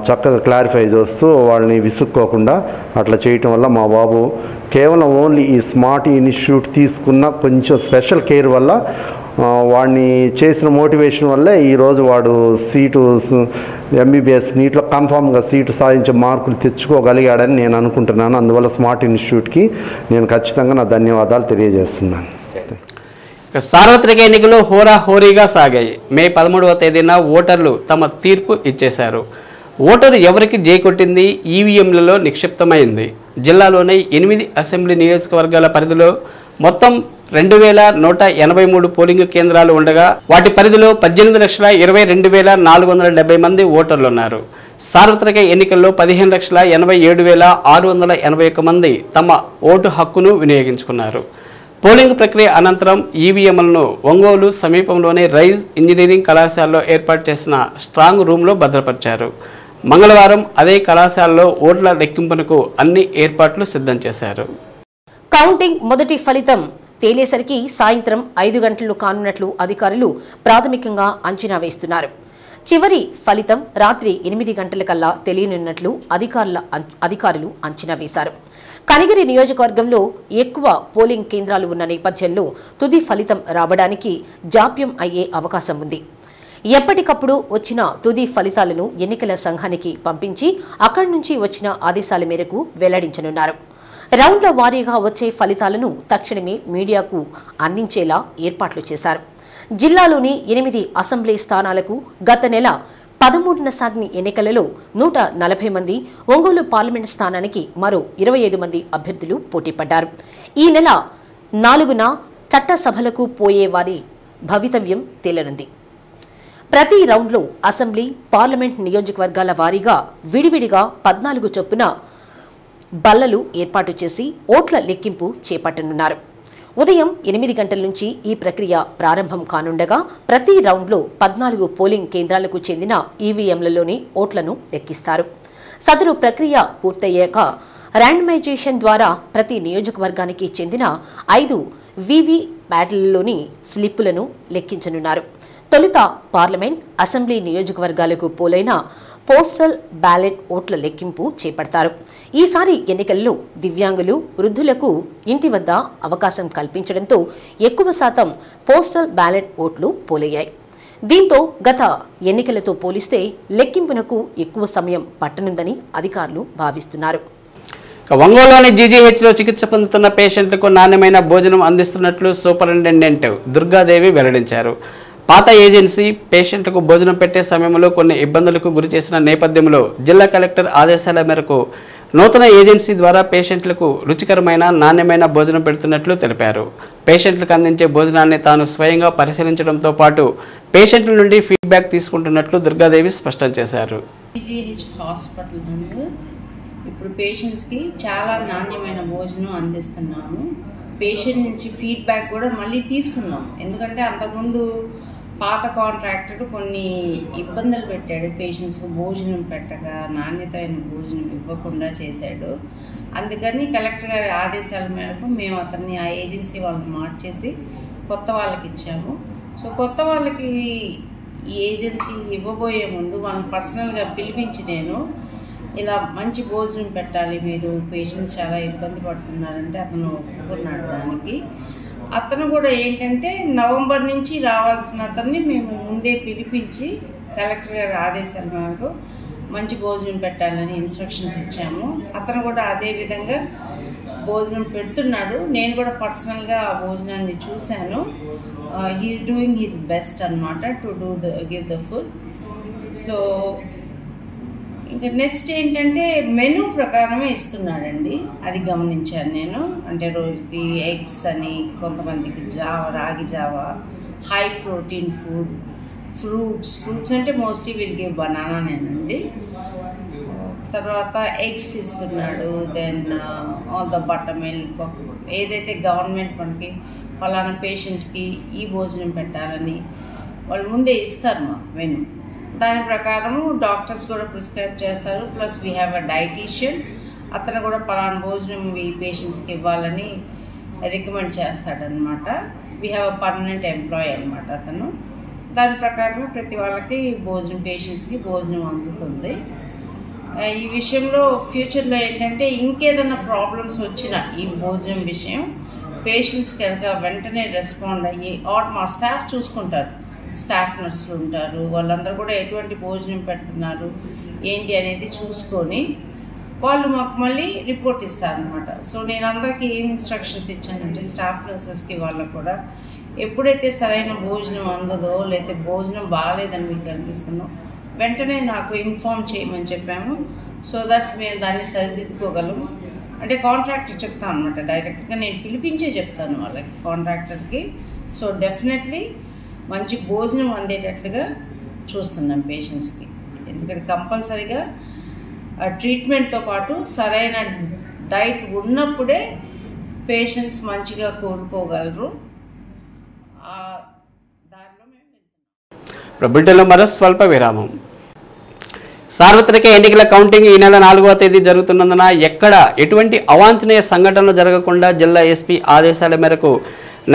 చక్కగా క్లారిఫై చేస్తూ వాళ్ళని విసుక్కోకుండా అట్లా చేయటం వల్ల మా బాబు కేవలం ఓన్లీ ఈ స్మార్ట్ ఇన్స్టిట్యూట్ తీసుకున్న కొంచెం స్పెషల్ కేర్ వల్ల వాడిని చేసిన మోటివేషన్ వల్లే ఈరోజు వాడు సీటు ఎంబీబీఎస్ నీట్లో కన్ఫామ్గా సీటు సాధించే మార్కులు తెచ్చుకోగలిగాడని నేను అనుకుంటున్నాను. అందువల్ల స్మార్ట్ ఇన్స్టిట్యూట్కి నేను ఖచ్చితంగా నా ధన్యవాదాలు తెలియజేస్తున్నాను. సార్వత్రిక ఎన్నికలు హోరాహోరీగా సాగాయి. మే 13వ తేదీన ఓటర్లు తమ తీర్పు ఇచ్చేశారు. ఓటరు ఎవరికి జై కొట్టింది ఈవీఎంలలో నిక్షిప్తమైంది. జిల్లాలోని 8 అసెంబ్లీ నియోజకవర్గాల పరిధిలో మొత్తం 2183 పోలింగ్ కేంద్రాలు ఉండగా వాటి పరిధిలో 18,22,470 మంది ఓటర్లు ఉన్నారు. సార్వత్రిక ఎన్నికల్లో 15,87,681 మంది తమ ఓటు హక్కును వినియోగించుకున్నారు. పోలింగ్ ప్రక్రియ అనంతరం ఈవీఎంలను ఒంగోలు సమీపంలోని రైజ్ ఇంజనీరింగ్ కళాశాలలో ఏర్పాటు చేసిన స్ట్రాంగ్ రూమ్లో భద్రపరిచారు. మంగళవారం అదే కళాశాలలో ఓట్ల లెక్కింపునకు అన్ని ఏర్పాట్లు సిద్ధం చేశారు. కౌంటింగ్ మొదటి ఫలితం తేలేసరికి సాయంత్రం 5 గంటలు కానున్నట్లు అధికారులు ప్రాథమికంగా అంచనా వేస్తున్నారు. చివరి ఫలితం రాత్రి 8 గంటలకల్లా తెలియనున్నట్లు అధికారులు అంచనా వేశారు. కనిగిరి నియోజకవర్గంలో ఎక్కువ పోలింగ్ కేంద్రాలు ఉన్న నేపథ్యంలో తుది ఫలితం రావడానికి జాప్యం అయ్యే అవకాశం ఉంది. ఎప్పటికప్పుడు వచ్చిన తుది ఫలితాలను ఎన్నికల సంఘానికి పంపించి అక్కడి నుంచి వచ్చిన ఆదేశాల మేరకు వెల్లడించనున్నారు. రౌండ్ల వారీగా వచ్చే ఫలితాలను తక్షణమే మీడియాకు అందించేలా ఏర్పాట్లు చేశారు. జిల్లాలోని 8 అసెంబ్లీ స్థానాలకు గత నెల 13న సాగిన ఎన్నికలలో 140 మంది, ఒంగోలు పార్లమెంట్ స్థానానికి మరో 25 మంది అభ్యర్థులు పోటీపడ్డారు. ఈ నెల 4న చట్టసభలకు పోయే వారి భవితవ్యం తేలనుంది. ప్రతి రౌండ్లో అసెంబ్లీ, పార్లమెంట్ నియోజకవర్గాల వారీగా విడివిడిగా 14 చొప్పున బల్లలు ఏర్పాటు చేసి ఓట్ల లెక్కింపు చేపట్టనున్నారు. ఉదయం 8 గంటల నుంచి ఈ ప్రక్రియ ప్రారంభం కానుండగా ప్రతి రౌండ్లో 14 పోలింగ్ కేంద్రాలకు చెందిన ఈవీఎంలలోని ఓట్లను లెక్కిస్తారు. సదరు ప్రక్రియ పూర్తయ్యాక ర్యాండమైజేషన్ ద్వారా ప్రతి నియోజకవర్గానికి చెందిన 5 వీవీ ప్యాడ్లలోని స్లిప్పులను లెక్కించనున్నారు. తొలుత పార్లమెంట్, అసెంబ్లీ నియోజకవర్గాలకు పోలైన పోస్టల్ బ్యాలెట్ ఓట్ల లెక్కింపు చేపడతారు. ఈసారి ఎన్నికల్లో దివ్యాంగులు, వృద్ధులకు ఇంటి వద్ద అవకాశం కల్పించడంతో ఎక్కువ శాతం పోస్టల్ బ్యాలెట్ ఓట్లు పోలయ్యాయి. దీంతో గత ఎన్నికలతో పోలిస్తే లెక్కింపునకు ఎక్కువ సమయం పట్టనుందని అధికారులు భావిస్తున్నారు. ఒంగోలులోని జీజీహెచ్లో చికిత్స పొందుతున్న పేషెంట్లకు నాణ్యమైన భోజనం అందిస్తున్నట్లు సూపరింటెండెంట్ దుర్గాదేవి వెల్లడించారు. పాత ఏజెన్సీ పేషెంట్లకు భోజనం పెట్టే సమయంలో కొన్ని ఇబ్బందులకు గురి చేసిన నేపథ్యంలో జిల్లా కలెక్టర్ ఆదేశాల మేరకు నూతన ఏజెన్సీ ద్వారా పేషెంట్లకు రుచికరమైన నాణ్యమైన భోజనం పెడుతున్నట్లు తెలిపారు. పేషెంట్లకు అందించే భోజనాన్ని తాను స్వయంగా పరిశీలించడంతో పాటు పేషెంట్ల నుండి ఫీడ్బ్యాక్ తీసుకుంటున్నట్లు దుర్గాదేవి స్పష్టం చేశారు. హాస్పిటల్ నందు ఇప్పుడు పేషెంట్స్కి చాలా నాణ్యమైన భోజనం అందిస్తున్నాము. పేషెంట్ నుంచి ఫీడ్బ్యాక్ కూడా మళ్ళీ తీసుకున్నాము. ఎందుకంటే అంతకుముందు పాత కాంట్రాక్టర్ కొన్ని ఇబ్బందులు పెట్టాడు. పేషెంట్స్కి భోజనం పెట్టక, నాణ్యతమైన భోజనం ఇవ్వకుండా చేశాడు. అందుకని కలెక్టర్ గారి ఆదేశాల మేరకు మేము అతన్ని ఆ ఏజెన్సీ వాళ్ళని మార్చేసి కొత్త వాళ్ళకి ఇచ్చాము. సో కొత్త వాళ్ళకి ఈ ఏజెన్సీ ఇవ్వబోయే ముందు వాళ్ళని పర్సనల్గా పిలిపించి నేను ఇలా మంచి భోజనం పెట్టాలి, మీరు పేషెంట్స్ చాలా ఇబ్బంది పడుతున్నారంటే అతను ఒప్పుకున్నాడు. దానికి అతను కూడా ఏంటంటే నవంబర్ నుంచి రావాల్సిన అతన్ని మేము ముందే పిలిపించి కలెక్టర్ గారి ఆదేశాల మేరకు మంచి భోజనం పెట్టాలని ఇన్స్ట్రక్షన్స్ ఇచ్చాము. అతను కూడా అదే విధంగా భోజనం పెడుతున్నాడు. నేను కూడా పర్సనల్గా ఆ భోజనాన్ని చూశాను. హీఈస్ డూయింగ్ హిస్ బెస్ట్ అన్నమాట to give the food. So ఇంకా నెక్స్ట్ ఏంటంటే మెనూ ప్రకారమే ఇస్తున్నాడండి, అది గమనించాను నేను. అంటే రోజుకి ఎగ్స్ అని, కొంతమందికి రాగి జావా, హై ప్రోటీన్ ఫుడ్, ఫ్రూట్స్ అంటే మోస్ట్లీ వీల్ గివ్ బనానానేనండి. తర్వాత ఎగ్స్ ఇస్తున్నాడు. Then all the buttermilk, ఏదైతే గవర్నమెంట్ మనకి ఫలానా పేషెంట్కి ఈ భోజనం పెట్టాలని వాళ్ళు ముందే ఇస్తారు మా మెనూ. దాని ప్రకారము డాక్టర్స్ కూడా ప్రిస్క్రైబ్ చేస్తారు. Plus we have a dietician, అతను కూడా పలానా భోజనం ఈ పేషెంట్స్కి ఇవ్వాలని రికమెండ్ చేస్తాడనమాట. We have a permanent employee అనమాట అతను. దాని ప్రకారం ప్రతి వాళ్ళకి భోజనం, పేషెంట్స్కి భోజనం అందుతుంది. ఈ విషయంలో ఫ్యూచర్లో ఏంటంటే ఇంకేదన్నా ప్రాబ్లమ్స్ వచ్చినా ఈ భోజనం విషయం పేషెంట్స్కి కనుక వెంటనే రెస్పాండ్ అయ్యి మా స్టాఫ్ చూసుకుంటారు. స్టాఫ్ నర్సులు ఉంటారు, వాళ్ళందరూ కూడా ఎటువంటి భోజనం పెడుతున్నారు ఏంటి అనేది చూసుకొని వాళ్ళు మాకు మళ్ళీ రిపోర్ట్ ఇస్తారనమాట. సో నేను అందరికీ ఏం ఇన్స్ట్రక్షన్స్ ఇచ్చానంటే స్టాఫ్ నర్సెస్కి వాళ్ళకు కూడా ఎప్పుడైతే సరైన భోజనం అందదో లేకపోతే భోజనం బాగాలేదని మీకు అనిపిస్తుందో వెంటనే నాకు ఇన్ఫామ్ చేయమని చెప్పాము. సో దట్ మేము దాన్ని సరిదిద్దుకోగలము. అంటే కాంట్రాక్టర్ చెప్తాను అనమాట, డైరెక్ట్గా నేను పిలిపించే చెప్తాను వాళ్ళకి, కాంట్రాక్టర్కి. సో డెఫినెట్లీ మంచి భోజనం అందేటట్లుగా చూస్తున్నాం పేషెంట్స్కి. ఎందుకంటే కంపల్సరీగా ట్రీట్మెంట్తో పాటు సరైన డైట్ ఉన్నప్పుడే పేషెంట్స్ మంచిగా కోలుకోగలరు. బులెటిన్లో మరో స్వల్ప విరామం. సార్వత్రిక ఎన్నికల కౌంటింగ్ ఈ నెల 4వ తేదీ జరుగుతున్నందున ఎక్కడ ఎటువంటి అవాంఛనీయ సంఘటనలు జరగకుండా జిల్లా ఎస్పీ ఆదేశాల మేరకు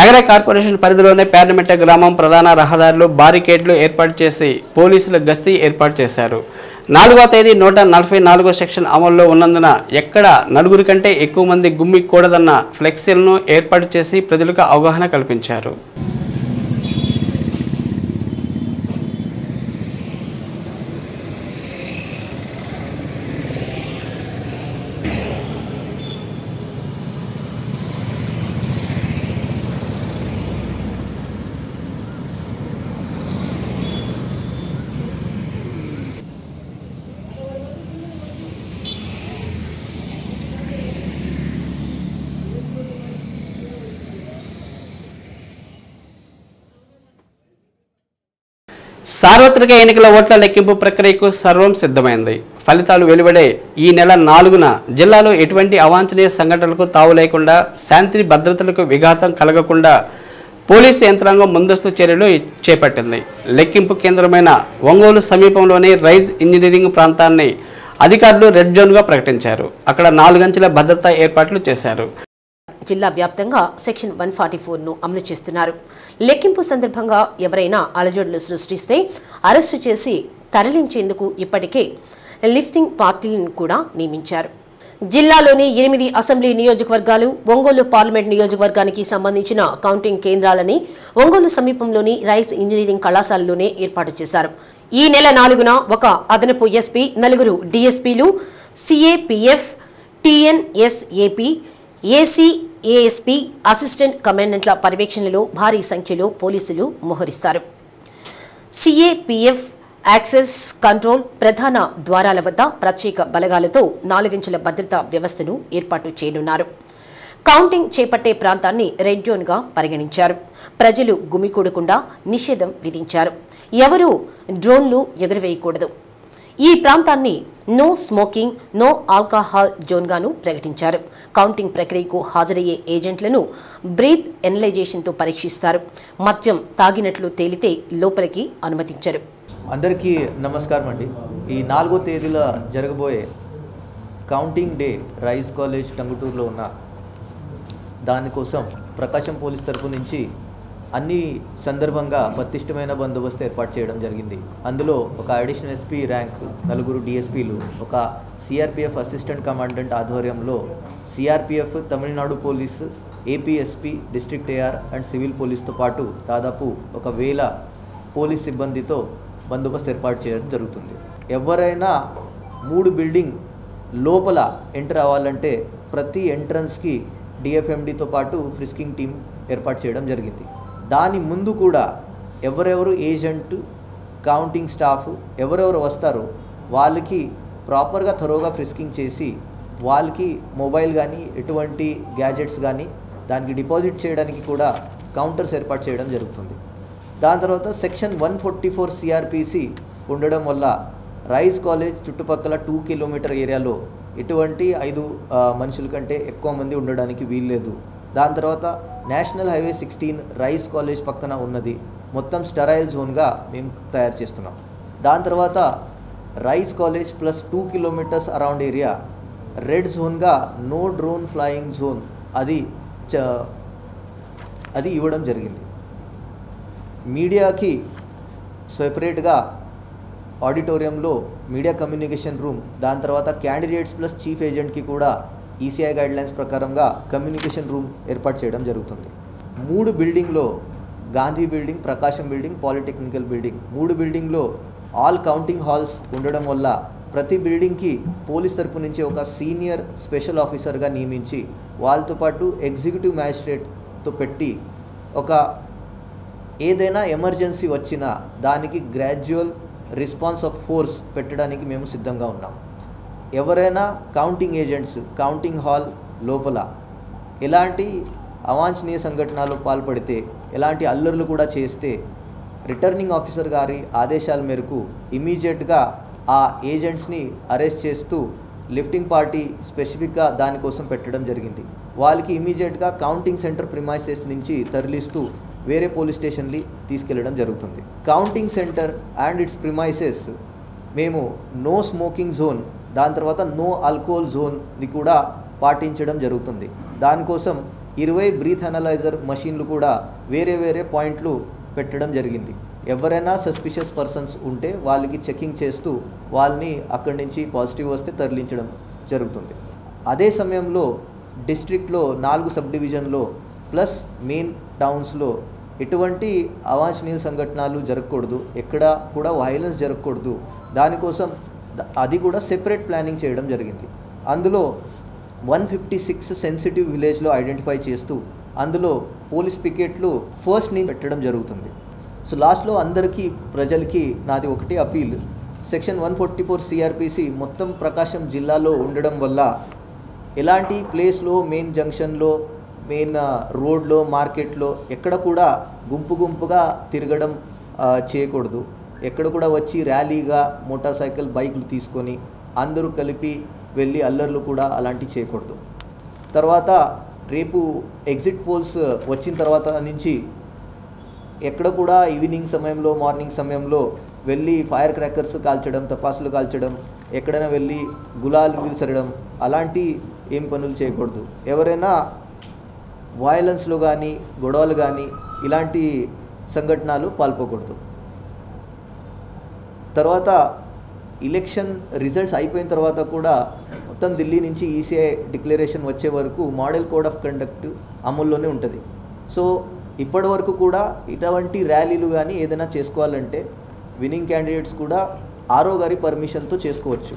నగర కార్పొరేషన్ పరిధిలోనే పార్లమెంట్ గ్రామం ప్రధాన రహదారులు బారికేడ్లు ఏర్పాటు చేసి పోలీసుల గస్తీ ఏర్పాటు చేశారు. 4వ తేదీ 144వ సెక్షన్ అమల్లో ఉన్నందున ఎక్కడ 4 కంటే ఎక్కువ మంది గుమ్మికూడదన్న ఫ్లెక్సీలను ఏర్పాటు చేసి ప్రజలకు అవగాహన కల్పించారు. సార్వత్రిక ఎన్నికల ఓట్ల లెక్కింపు ప్రక్రియకు సర్వం సిద్ధమైంది. ఫలితాలు వెలువడే ఈ నెల 4న జిల్లాలో ఎటువంటి అవాంఛనీయ సంఘటనలకు తావు లేకుండా శాంతి భద్రతలకు విఘాతం కలగకుండా పోలీసు యంత్రాంగం ముందస్తు చర్యలు చేపట్టింది. లెక్కింపు కేంద్రమైన ఒంగోలు సమీపంలోని రైజ్ ఇంజనీరింగ్ ప్రాంతాన్ని అధికారులు రెడ్ జోన్గా ప్రకటించారు. అక్కడ 4 అంచెల భద్రతా ఏర్పాట్లు చేశారు. జిల్లా వ్యాప్తంగా సెక్షన్ 144ను అమలు చేస్తున్నారు. లెక్కింపు సందర్భంగా ఎవరైనా అలజడులు సృష్టిస్తే అరెస్టు చేసి తరలించేందుకు ఇప్పటికే లిఫ్టింగ్ పార్టీలను కూడా నియమించారు. జిల్లాలోని 8 అసెంబ్లీ నియోజకవర్గాలు, ఒంగోలు పార్లమెంట్ నియోజకవర్గానికి సంబంధించిన కౌంటింగ్ కేంద్రాలని ఒంగోలు సమీపంలోని రైస్ ఇంజనీరింగ్ కళాశాలలోనే ఏర్పాటు చేశారు. ఈ నెల 4న ఒక అదనపు ఎస్పీ, 4 డీఎస్పీలు, సిఏపిఎఫ్, టీఎన్ఎస్ఏపీ, ఏసీఏఎస్పీ, అసిస్టెంట్ కమాండెంట్ల పర్యవేక్షణలో భారీ సంఖ్యలో పోలీసులు మోహరిస్తారు. సిఏపిఎఫ్ యాక్సెస్ కంట్రోల్ ప్రధాన ద్వారాల వద్ద ప్రత్యేక బలగాలతో 4 అంచెల భద్రతా వ్యవస్థను ఏర్పాటు చేయనున్నారు. కౌంటింగ్ చేపట్టే ప్రాంతాన్ని రెడ్ జోన్గా పరిగణించారు. ప్రజలు గుమికూడకుండా నిషేధం విధించారు. ఎవరూ డ్రోన్లు ఎగురవేయకూడదు. ఈ ప్రాంతాన్ని నో స్మోకింగ్, నో ఆల్కహాల్ జోన్గాను ప్రకటించారు. కౌంటింగ్ ప్రక్రియకు హాజరయ్యే ఏజెంట్లను బ్రీత్ ఎనలైజేషన్తో పరీక్షిస్తారు. మద్యం తాగినట్లు తేలితే లోపలికి అనుమతించరు. అందరికీ నమస్కారం అండి. ఈ 4వ తేదీన జరగబోయే కౌంటింగ్ డే రైస్ కాలేజ్ టంగుటూరులో ఉన్న దానికోసం ప్రకాశం పోలీస్ తరపు నుంచి అన్ని సందర్భంగా పటిష్టమైన బందోబస్తు ఏర్పాటు చేయడం జరిగింది. అందులో ఒక అడిషనల్ ఎస్పీ ర్యాంక్, 4 డిఎస్పీలు, ఒక సిఆర్పిఎఫ్ అసిస్టెంట్ కమాండెంట్ ఆధ్వర్యంలో CRPF, Tamil Nadu police, APSP, district AR and civil పోలీస్తో పాటు దాదాపు 1000 పోలీస్ సిబ్బందితో బందోబస్తు ఏర్పాటు చేయడం జరుగుతుంది. ఎవరైనా 3 బిల్డింగ్ లోపల ఎంటర్ అవ్వాలంటే ప్రతి ఎంట్రన్స్కి డిఎఫ్ఎండితో పాటు ఫ్రిస్కింగ్ టీం ఏర్పాటు చేయడం జరిగింది. దాని ముందు కూడా ఎవరెవరు ఏజెంట్, కౌంటింగ్ స్టాఫ్ ఎవరెవరు వస్తారో వాళ్ళకి ప్రాపర్గా థరోగా ఫ్రిస్కింగ్ చేసి వాళ్ళకి మొబైల్ కానీ ఎటువంటి గ్యాజెట్స్ కానీ దానికి డిపాజిట్ చేయడానికి కూడా కౌంటర్స్ ఏర్పాటు చేయడం జరుగుతుంది. దాని తర్వాత సెక్షన్ 144 సిఆర్పిసి ఉండడం వల్ల రైస్ కాలేజ్ చుట్టుపక్కల 2 కిలోమీటర్ ఏరియాలో ఎటువంటి 5 మనుషుల కంటే ఎక్కువ మంది ఉండడానికి వీల్లేదు. దాని తర్వాత నేషనల్ హైవే 16 రైస్ కాలేజ్ పక్కన ఉన్నది మొత్తం స్టెరైల్ జోన్గా మేము తయారు చేస్తున్నాం. దాని తర్వాత Rise college plus 2 kilometres around area red జోన్గా నో డ్రోన్ ఫ్లయింగ్ జోన్ అది ఇవ్వడం జరిగింది. మీడియాకి సెపరేట్గా ఆడిటోరియంలో మీడియా కమ్యూనికేషన్ రూమ్, దాని తర్వాత క్యాండిడేట్స్ ప్లస్ చీఫ్ ఏజెంట్కి కూడా ఈసీఐ గైడ్లైన్స్ ప్రకారంగా కమ్యూనికేషన్ రూమ్ ఏర్పాటు చేయడం జరుగుతుంది. 3 బిల్డింగ్లో గాంధీ బిల్డింగ్, ప్రకాశం బిల్డింగ్, పాలిటెక్నికల్ బిల్డింగ్ 3 బిల్డింగ్లో ఆల్ కౌంటింగ్ హాల్స్ ఉండడం వల్ల ప్రతి బిల్డింగ్కి పోలీస్ తరపు నుంచి ఒక సీనియర్ స్పెషల్ ఆఫీసర్గా నియమించి వాళ్ళతో పాటు ఎగ్జిక్యూటివ్ మ్యాజిస్ట్రేట్తో పెట్టి ఒక ఏదైనా ఎమర్జెన్సీ వచ్చినా దానికి గ్రాడ్యువల్ రెస్పాన్స్ ఆఫ్ ఫోర్స్ పెట్టడానికి మేము సిద్ధంగా ఉన్నాం. ఎవరైనా కౌంటింగ్ ఏజెంట్స్ కౌంటింగ్ హాల్ లోపల ఎలాంటి అవాంఛనీయ సంఘటనలు పాల్పడితే, ఎలాంటి అల్లర్లు కూడా చేస్తే రిటర్నింగ్ ఆఫీసర్ గారి ఆదేశాల మేరకు ఇమీడియట్గా ఆ ఏజెంట్స్ని అరెస్ట్ చేస్తూ లిఫ్టింగ్ పార్టీ స్పెసిఫిక్గా దానికోసం పెట్టడం జరిగింది. వాళ్ళకి ఇమీడియట్గా కౌంటింగ్ సెంటర్ ప్రిమైసెస్ నుంచి తరలిస్తూ వేరే పోలీస్ స్టేషన్కి తీసుకెళ్లడం జరుగుతుంది. Counting centre and it's premises మేము నో స్మోకింగ్ జోన్, దాని తర్వాత నో ఆల్కహాల్ జోన్ని కూడా పాటించడం జరుగుతుంది. దానికోసం 20 బ్రీత్ అనలైజర్ మషీన్లు కూడా వేరే వేరే పాయింట్లు పెట్టడం జరిగింది. ఎవరైనా సస్పిషియస్ పర్సన్స్ ఉంటే వాళ్ళకి చెకింగ్ చేస్తూ వాళ్ళని అక్కడి నుంచి పాజిటివ్ వస్తే తరలించడం జరుగుతుంది. అదే సమయంలో డిస్ట్రిక్ట్లో 4 సబ్ డివిజన్లో ప్లస్ మెయిన్ టౌన్స్లో ఎటువంటి అవాంఛనీయ సంఘటనలు జరగకూడదు, ఎక్కడ కూడా వైలెన్స్ జరగకూడదు. దానికోసం అది కూడా సెపరేట్ ప్లానింగ్ చేయడం జరిగింది. అందులో 156 సెన్సిటివ్ విలేజ్లో ఐడెంటిఫై చేస్తూ అందులో పోలీస్ పికెట్లు ఫస్ట్ నుంచి పెట్టడం జరుగుతుంది. సో లాస్ట్లో అందరికీ ప్రజలకి నాది ఒకటే అపీల్, సెక్షన్ 144 సిఆర్పిసి మొత్తం ప్రకాశం జిల్లాలో ఉండడం వల్ల ఎలాంటి ప్లేస్లో మెయిన్ జంక్షన్లో, మెయిన్ రోడ్లో, మార్కెట్లో ఎక్కడ కూడా గుంపుగా తిరగడం చేయకూడదు. ఎక్కడ కూడా వచ్చి ర్యాలీగా మోటార్ సైకిల్ బైక్లు తీసుకొని అందరూ కలిపి వెళ్ళి అల్లర్లు కూడా అలాంటివి చేయకూడదు. తర్వాత రేపు ఎగ్జిట్ పోల్స్ వచ్చిన తర్వాత నుంచి ఎక్కడ కూడా ఈవినింగ్ సమయంలో, మార్నింగ్ సమయంలో వెళ్ళి ఫైర్ క్రాకర్స్ కాల్చడం, తపాసులు కాల్చడం, ఎక్కడైనా వెళ్ళి గులాలు విసరడం అలాంటి ఏం పనులు చేయకూడదు. ఎవరైనా వయలెన్స్లో కానీ, గొడవలు కానీ ఇలాంటి సంఘటనలు పాల్పోకూడదు. తర్వాత ఎలక్షన్ రిజల్ట్స్ అయిపోయిన తర్వాత కూడా మొత్తం ఢిల్లీ నుంచి ఈసీఐ డిక్లరేషన్ వచ్చే వరకు మోడల్ కోడ్ ఆఫ్ కండక్ట్ అమల్లోనే ఉంటుంది. సో ఇప్పటి వరకు కూడా ఇటువంటి ర్యాలీలు కానీ ఏదైనా చేసుకోవాలంటే విన్నింగ్ క్యాండిడేట్స్ కూడా ఆర్ఓ గారి పర్మిషన్తో చేసుకోవచ్చు.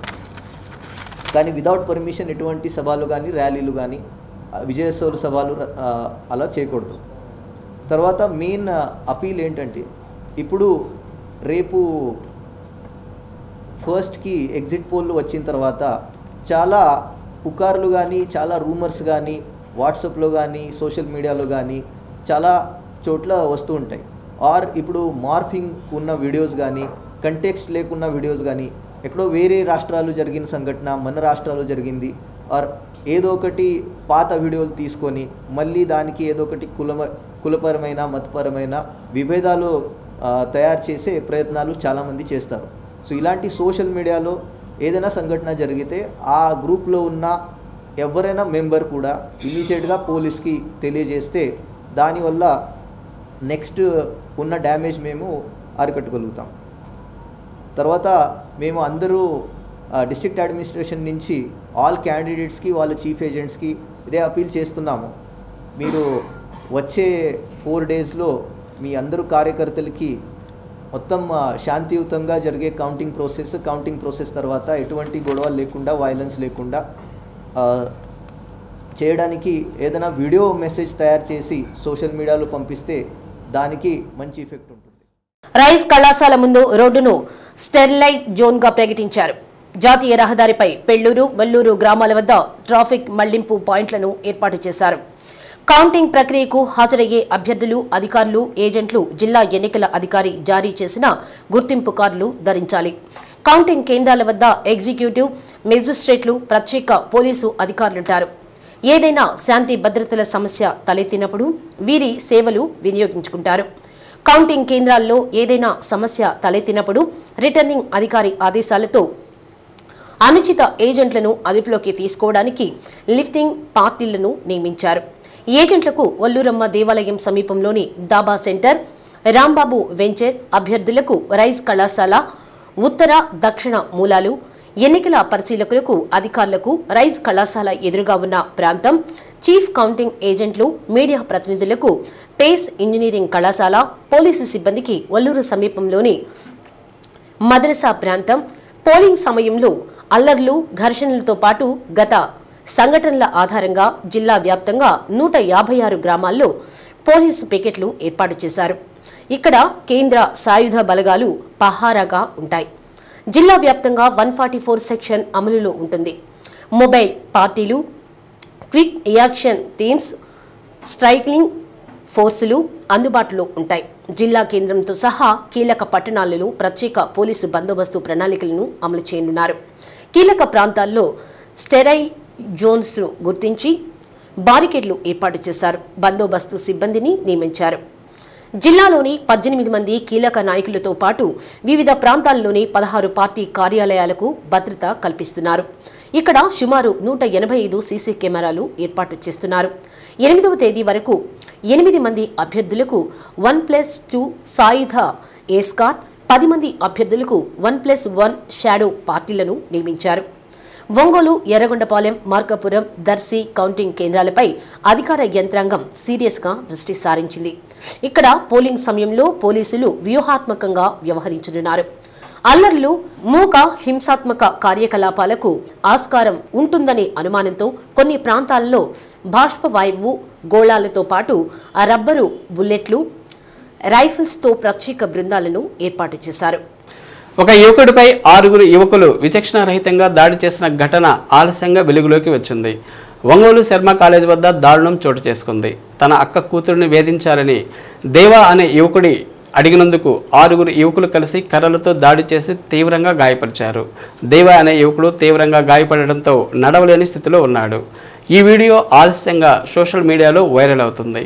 కానీ వితౌట్ పర్మిషన్ ఎటువంటి సభలు కానీ, ర్యాలీలు కానీ, విజయోత్సవ సభలు అలా చేయకూడదు. తర్వాత మెయిన్ అపీల్ ఏంటంటే, ఇప్పుడు రేపు ఫస్ట్కి ఎగ్జిట్ పోల్లు వచ్చిన తర్వాత చాలా పుకార్లు కానీ, చాలా రూమర్స్ కానీ వాట్సాప్లో కానీ, సోషల్ మీడియాలో కానీ చాలా చోట్ల వస్తూ ఉంటాయి. ఆర్ ఇప్పుడు మార్ఫింగ్ ఉన్న వీడియోస్ కానీ, కంటెక్స్ట్ లేకున్న వీడియోస్ కానీ, ఎక్కడో వేరే రాష్ట్రాలు జరిగిన సంఘటన మన రాష్ట్రాల్లో జరిగింది, ఆర్ ఏదో ఒకటి పాత వీడియోలు తీసుకొని మళ్ళీ దానికి ఏదో ఒకటి కులపరమైన, మతపరమైన విభేదాలు తయారు చేసే ప్రయత్నాలు చాలామంది చేస్తారు. సో ఇలాంటి సోషల్ మీడియాలో ఏదైనా సంఘటన జరిగితే ఆ గ్రూప్లో ఉన్న ఎవరైనా మెంబర్ కూడా ఇమీడియట్గా పోలీస్కి తెలియజేస్తే దానివల్ల నెక్స్ట్ ఉన్న డ్యామేజ్ మేము అరికట్టగలుగుతాం. తర్వాత మేము అందరూ డిస్ట్రిక్ట్ అడ్మినిస్ట్రేషన్ నుంచి ఆల్ క్యాండిడేట్స్కి, వాళ్ళ చీఫ్ ఏజెంట్స్కి ఇదే అపీల్ చేస్తున్నాము. మీరు వచ్చే 4 డేస్లో మీ అందరూ కార్యకర్తలకి మొత్తం శాంతియుతంగా జరిగే కౌంటింగ్ ప్రాసెస్ తర్వాత ఎటువంటి గొడవలు లేకుండా, వైలెన్స్ లేకుండా చేయడానికి ఏదైనా వీడియో మెసేజ్ తయారు చేసి సోషల్ మీడియాలో పంపిస్తే దానికి మంచి ఎఫెక్ట్ ఉంటుంది. రైస్ కళాశాల ముందు రోడ్డును స్టెరిలైట్ జోన్గా ప్రకటించారు. జాతీయ రహదారిపై పెళ్లూరు, వల్లూరు గ్రామాల వద్ద ట్రాఫిక్ మళ్లింపు పాయింట్లను ఏర్పాటు చేశారు. కౌంటింగ్ ప్రక్రియకు హాజరయ్యే అభ్యర్థులు, అధికారులు, ఏజెంట్లు జిల్లా ఎన్నికల అధికారి జారీ చేసిన గుర్తింపు కార్డులు ధరించాలి. కౌంటింగ్ కేంద్రాల వద్ద ఎగ్జిక్యూటివ్, మెజిస్ట్రేట్లు, ప్రత్యేక పోలీసు అధికారులుంటారు. ఏదైనా శాంతి భద్రతల సమస్య తలెత్తినప్పుడు వీరి సేవలు వినియోగించుకుంటారు. కౌంటింగ్ కేంద్రాల్లో ఏదైనా సమస్య తలెత్తినప్పుడు రిటర్నింగ్ అధికారి ఆదేశాలతో అనుచిత ఏజెంట్లను అదుపులోకి తీసుకోవడానికి లిఫ్టింగ్ పార్టీలను నియమించారు. ఏజెంట్లకు ఒల్లూరమ్మ దేవాలయం సమీపంలోని దాబా సెంటర్, రాంబాబు వెంచర్, అభ్యర్థులకు రైస్ కళాశాల, ఉత్తర దక్షిణ మూలాలు, ఎన్నికల పరిశీలకులకు అధికారులకు రైస్ కళాశాల ఎదురుగా ఉన్న ప్రాంతం, చీఫ్ కౌంటింగ్ ఏజెంట్లు, మీడియా ప్రతినిధులకు పేస్ ఇంజనీరింగ్ కళాశాల, పోలీసు సిబ్బందికి ఒల్లూరు సమీపంలోని మద్రసా ప్రాంతం, పోలింగ్ సమయంలో అల్లర్లు, ఘర్షణలతో పాటు గత సంఘటనల ఆధారంగా జిల్లా వ్యాప్తంగా 156 గ్రామాల్లో పోలీసు పికెట్లు ఏర్పాటు చేశారు. ఇక్కడ కేంద్ర సాయుధ బలగాలు పహారాగా ఉంటాయి. జిల్లా వ్యాప్తంగా 144 సెక్షన్ అమలులో ఉంటుంది. మొబైల్ పార్టీలు, క్విక్ రియాక్షన్ టీమ్స్, స్ట్రైకింగ్ ఫోర్సులు అందుబాటులో ఉంటాయి. జిల్లా కేంద్రంతో సహా కీలక పట్టణాలలో ప్రత్యేక పోలీసు బందోబస్తు ప్రణాళికలను అమలు చేయనున్నారు. కీలక ప్రాంతాల్లో స్టెరైల్ జోన్స్ గుర్తించి బారికేడ్లు ఏర్పాటు చేశారు. బందోబస్తు సిబ్బందిని నియమించారు. జిల్లాలోని 18 మంది కీలక నాయకులతో పాటు వివిధ ప్రాంతాల్లోని 16 పార్టీ కార్యాలయాలకు భద్రత కల్పిస్తున్నారు. ఇక్కడ సుమారు 185 సీసీ కెమెరాలు ఏర్పాటు చేస్తున్నారు. 8వ తేదీ వరకు 8 మంది అభ్యర్థులకు 1+2 సాయుధ ఏస్కార్ట్, 10 మంది అభ్యర్థులకు 1+1 షాడో పార్టీలను నియమించారు. ఒంగోలు, ఎర్రగొండపాలెం, మార్కాపురం, దర్శి కౌంటింగ్ కేంద్రాలపై అధికార యంత్రాంగం సీరియస్గా దృష్టి సారించింది. ఇక్కడ పోలింగ్ సమయంలో పోలీసులు వ్యూహాత్మకంగా వ్యవహరించనున్నారు. అల్లర్లు, మూక హింసాత్మక కార్యకలాపాలకు ఆస్కారం ఉంటుందనే అనుమానంతో కొన్ని ప్రాంతాల్లో బాష్పవాయువు గోళాలతో పాటు రబ్బరు బుల్లెట్లు, రైఫిల్స్తో ప్రత్యేక బృందాలను ఏర్పాటు చేశారు. ఒక యువకుడిపై 6 యువకులు విచక్షణారహితంగా దాడి చేసిన ఘటన ఆలస్యంగా వెలుగులోకి వచ్చింది. ఒంగోలు శర్మ కాలేజ్ వద్ద దారుణం చోటు చేసుకుంది. తన అక్క కూతురుని వేధించారని దేవా అనే యువకుడి అడిగినందుకు 6 యువకులు కలిసి కర్రలతో దాడి చేసి తీవ్రంగా గాయపరిచారు. దేవా అనే యువకుడు తీవ్రంగా గాయపడడంతో నడవలేని స్థితిలో ఉన్నాడు. ఈ వీడియో ఆలస్యంగా సోషల్ మీడియాలో వైరల్ అవుతుంది.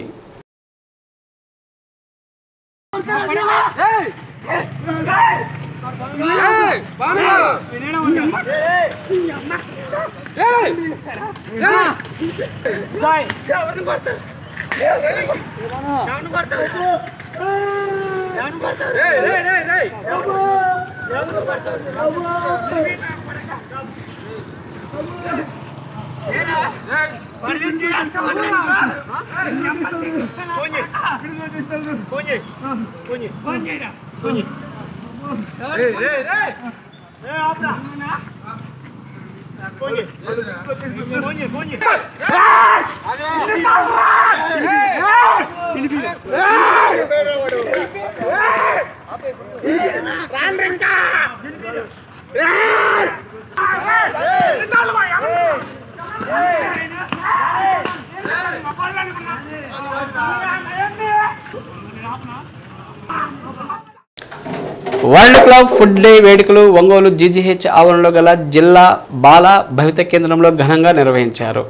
వరల్డ్ క్లబ్ ఫుడ్ డే వేడుకలు ఒంగోలు జీజీహెచ్ ఆవరణలో గల జిల్లా బాల భవిత కేంద్రంలో ఘనంగా నిర్వహించారు.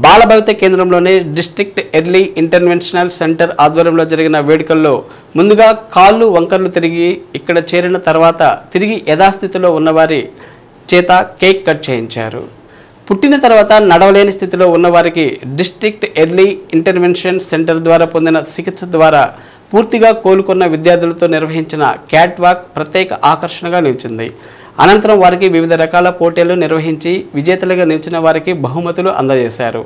బాల భవిత కేంద్రంలోని డిస్ట్రిక్ట్ ఎర్లీ ఇంటర్వెన్షనల్ సెంటర్ ఆధ్వర్యంలో జరిగిన వేడుకల్లో ముందుగా కాళ్ళు వంకర్లు తిరిగి ఇక్కడ చేరిన తర్వాత తిరిగి యథాస్థితిలో ఉన్నవారి చేత కేక్ కట్ చేయించారు. పుట్టిన తర్వాత నడవలేని స్థితిలో ఉన్నవారికి డిస్ట్రిక్ట్ ఎర్లీ ఇంటర్వెన్షన్ సెంటర్ ద్వారా పొందిన చికిత్స ద్వారా పూర్తిగా కోలుకున్న విద్యార్థులతో నిర్వహించిన క్యాట్ వాక్ ప్రత్యేక ఆకర్షణగా నిలిచింది. అనంతరం వారికి వివిధ రకాల పోటీలు నిర్వహించి విజేతలుగా నిలిచిన వారికి బహుమతులు అందజేశారు.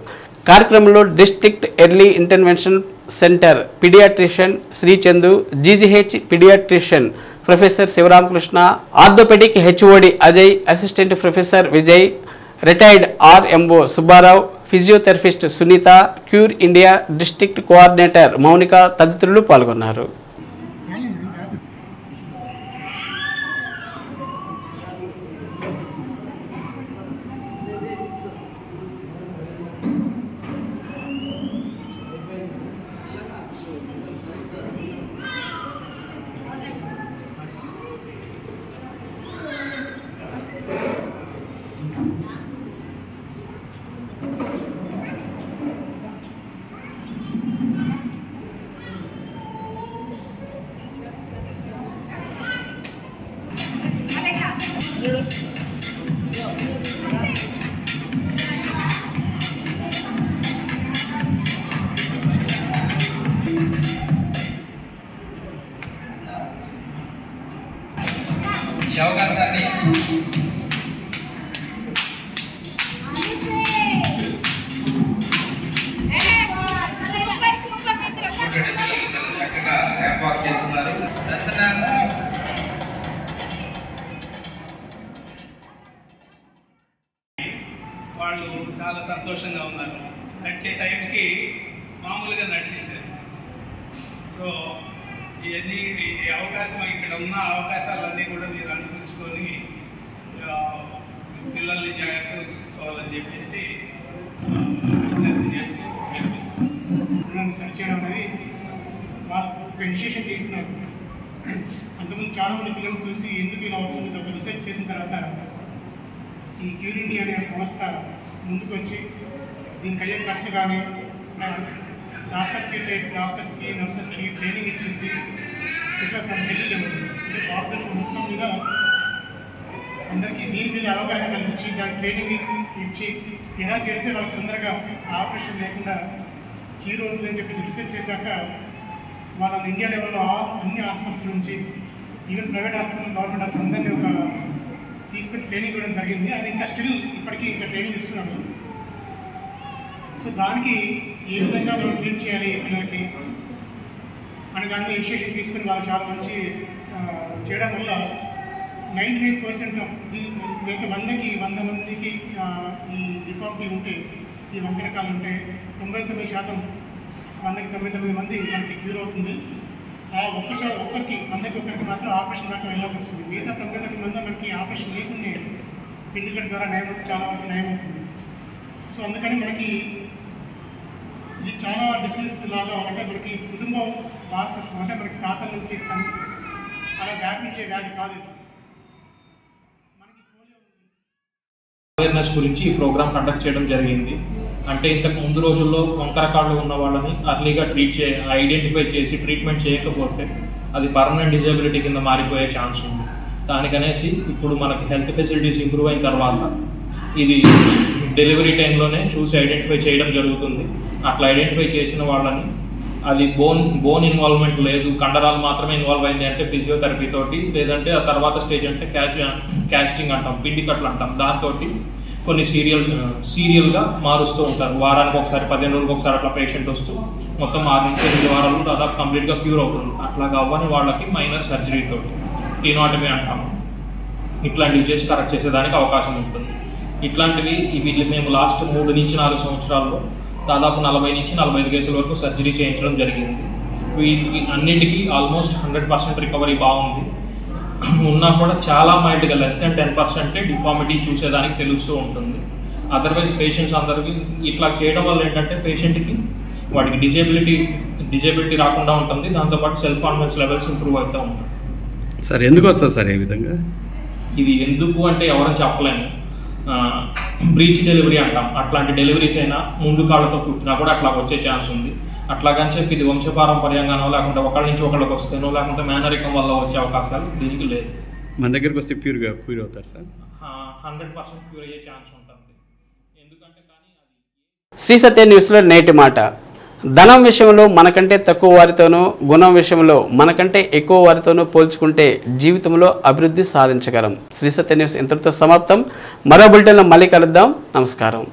కార్యక్రమంలో district early intervention centre paediatrician Srichandu, GGH paediatrician professor Sivaramakrishna, orthopaedic HOD Ajay, assistant professor Vijay, retired RMO Subbarao, physiotherapist Sunitha, Cure India district coordinator Mounika తదితరులు పాల్గొన్నారు. సంతోషంగా ఉన్నారు. నడిచే టైంకి మామూలుగా నడిచేశారు. సో ఇవన్నీ ఈ అవకాశం, ఇక్కడ ఉన్న అవకాశాలన్నీ కూడా మీరు అనుకుంచుకొని పిల్లల్ని జాగ్రత్తగా చూసుకోవాలని చెప్పేసి చేస్తూ పిల్లల్ని సరి చేయడం అనేది వాళ్ళు ఒక ఇనిషియేషన్ తీసుకున్నారు. అంతకుముందు చాలామంది పిల్లలు చూసి ఎందుకు ఇలా అవుతుంది ఒక రీసెర్చ్ చేసిన తర్వాత ఈ క్యూర్ ఇండియా అనే సంస్థ ముందుకు వచ్చి దీనికి అయ్యే ఖర్చు కానీ డాక్టర్స్కి నర్సెస్కి ట్రైనింగ్ ఇచ్చేసి స్పెషల్ ఫ్రమ్ ఢిల్లీ లెవెల్ అంటే భారతదేశం మొత్తం మీద అందరికీ దీని మీద అవగాహన కల్పించి దాని ట్రైనింగ్ ఇచ్చి ఎలా చేస్తే వాళ్ళకి తొందరగా ఆపరేషన్ లేకుండా క్యూర్ అవుతుందని చెప్పి రీసెర్చ్ చేశాక వాళ్ళని ఇండియా లెవెల్లో అన్ని హాస్పిటల్స్ నుంచి even private hospital, government hospital అందరినీ ఒక తీసుకుని ట్రైనింగ్ ఇవ్వడం జరిగింది. ఆయన ఇంకా స్టిల్ ఇప్పటికీ ఇంకా ట్రైనింగ్ ఇస్తున్నాడు. సో దానికి ఏ విధంగా మనం ట్రీట్ చేయాలి పిల్లలకి అని దాన్ని ఇనిషియేషన్ తీసుకుని వాళ్ళు చాలా మంచి చేయడం వల్ల 99% ఆఫ్ అయితే 100 మందికి ఈ డిఫాల్టీ ఉంటే, ఈ వంకరకాలు ఉంటే 99% 99 మంది మనకి క్యూర్ అవుతుంది. ఆ ఒక్కరికి 100కి మాత్రం ఆపరేషన్ దాకా వెళ్ళాల్సి వస్తుంది. మిగతా 99 మంది మనకి ఆపరేషన్ లేకుండా పిండికట్ ద్వారా చాలా వరకు నయమవుతుంది. సో అందుకని మనకి ఇది చాలా డిసీజ్ లాగా అంటే మనకి కుటుంబం వారసత్వం అంటే మనకి తాతల నుంచి అలా వ్యాపించే వ్యాధి కాదు. అవేర్నెస్ గురించి ఈ ప్రోగ్రామ్ కండక్ట్ చేయడం జరిగింది. అంటే ఇంతకు ముందు రోజుల్లో వంకర కాళ్ళు ఉన్న వాళ్ళని అర్లీగా ఐడెంటిఫై చేసి ట్రీట్మెంట్ చేయకపోతే అది పర్మనెంట్ డిజేబిలిటీ కింద మారిపోయే ఛాన్స్ ఉంది. దానికనేసి ఇప్పుడు మనకి హెల్త్ ఫెసిలిటీస్ ఇంప్రూవ్ అయిన తర్వాత ఇది డెలివరీ టైంలోనే చూసి ఐడెంటిఫై చేయడం జరుగుతుంది. అట్లా ఐడెంటిఫై చేసిన వాళ్ళని అది బోన్ ఇన్వాల్వ్మెంట్ లేదు, కండరాలు మాత్రమే ఇన్వాల్వ్ అయింది అంటే ఫిజియోథెరపీ తోటి, లేదంటే ఆ తర్వాత స్టేజ్ అంటే క్యాస్టింగ్ అంటాం, పిండి కట్లు అంటాం, దాంతో కొన్ని సీరియల్గా మారుస్తూ ఉంటారు. వారానికి ఒకసారి 15 రోజులకు ఒకసారి అట్లా పేషెంట్ వస్తూ మొత్తం 6 నుంచి 8 వారాలు దాదాపు కంప్లీట్గా క్యూర్ అవుతుంది. అట్లాగా అవ్వని వాళ్ళకి మైనర్ సర్జరీ తోటి టీనాటమీ అంటాము, ఇట్లాంటివి చేసి కరెక్ట్ చేసేదానికి అవకాశం ఉంటుంది. ఇట్లాంటివి వీళ్ళు మేము లాస్ట్ 3 నుంచి 4 సంవత్సరాల్లో దాదాపు 40 నుంచి 45 కేసుల వరకు సర్జరీ చేయించడం జరిగింది. వీటికి అన్నిటికీ ఆల్మోస్ట్ 100% రికవరీ బాగుంది. ఉన్నా కూడా చాలా మైల్డ్గా less than 10% డిఫార్మిటీ చూసేదానికి తెలుస్తూ ఉంటుంది. అదర్వైజ్ పేషెంట్స్ అందరికీ ఇట్లా చేయడం వల్ల ఏంటంటే పేషెంట్కి వాడికి డిజేబిలిటీ రాకుండా ఉంటుంది, దాంతోపాటు సెల్ఫ్ కాన్ఫిడెన్స్ లెవెల్స్ ఇంప్రూవ్ అవుతూ ఉంటుంది. సార్ ఎందుకు వస్తుంది సార్ ఈ విధంగా? ఇది ఎందుకు అంటే ఎవరని చెప్పలేము. బ్రీచ్ డెలివరీ అంటాం, అట్లాంటి డెలివరీస్ అయినా ముందు కాళ్ళతో పుట్టినా కూడా అట్లా వచ్చే ఛాన్స్ ఉంది. అట్లాగని చెప్పి ఇది వంశపారంపర్యంగానో లేకుంటే ఒకళ్ళ నుంచి ఒకళ్ళకి వస్తేనో లేకుంటే మేనరికం వల్ల వచ్చే అవకాశాలు దీనికి లేదు. మన దగ్గరికి వస్తే క్యూర్ అవుతారు సార్? 100% క్యూర్ అయ్యే ఛాన్స్ ఉంటుంది. ఎందుకంటే శ్రీ సత్య న్యూస్లో నేటి మాట. ధనం విషయంలో మనకంటే తక్కువ వారితోనూ, గుణం విషయంలో మనకంటే ఎక్కువ వారితోనూ పోల్చుకుంటే జీవితంలో అభివృద్ధి సాధించగలం. శ్రీ సత్య న్యూస్ ఇంతటితో సమాప్తం. మరో బులెటిన్లో మళ్ళీ కలుద్దాం. నమస్కారం.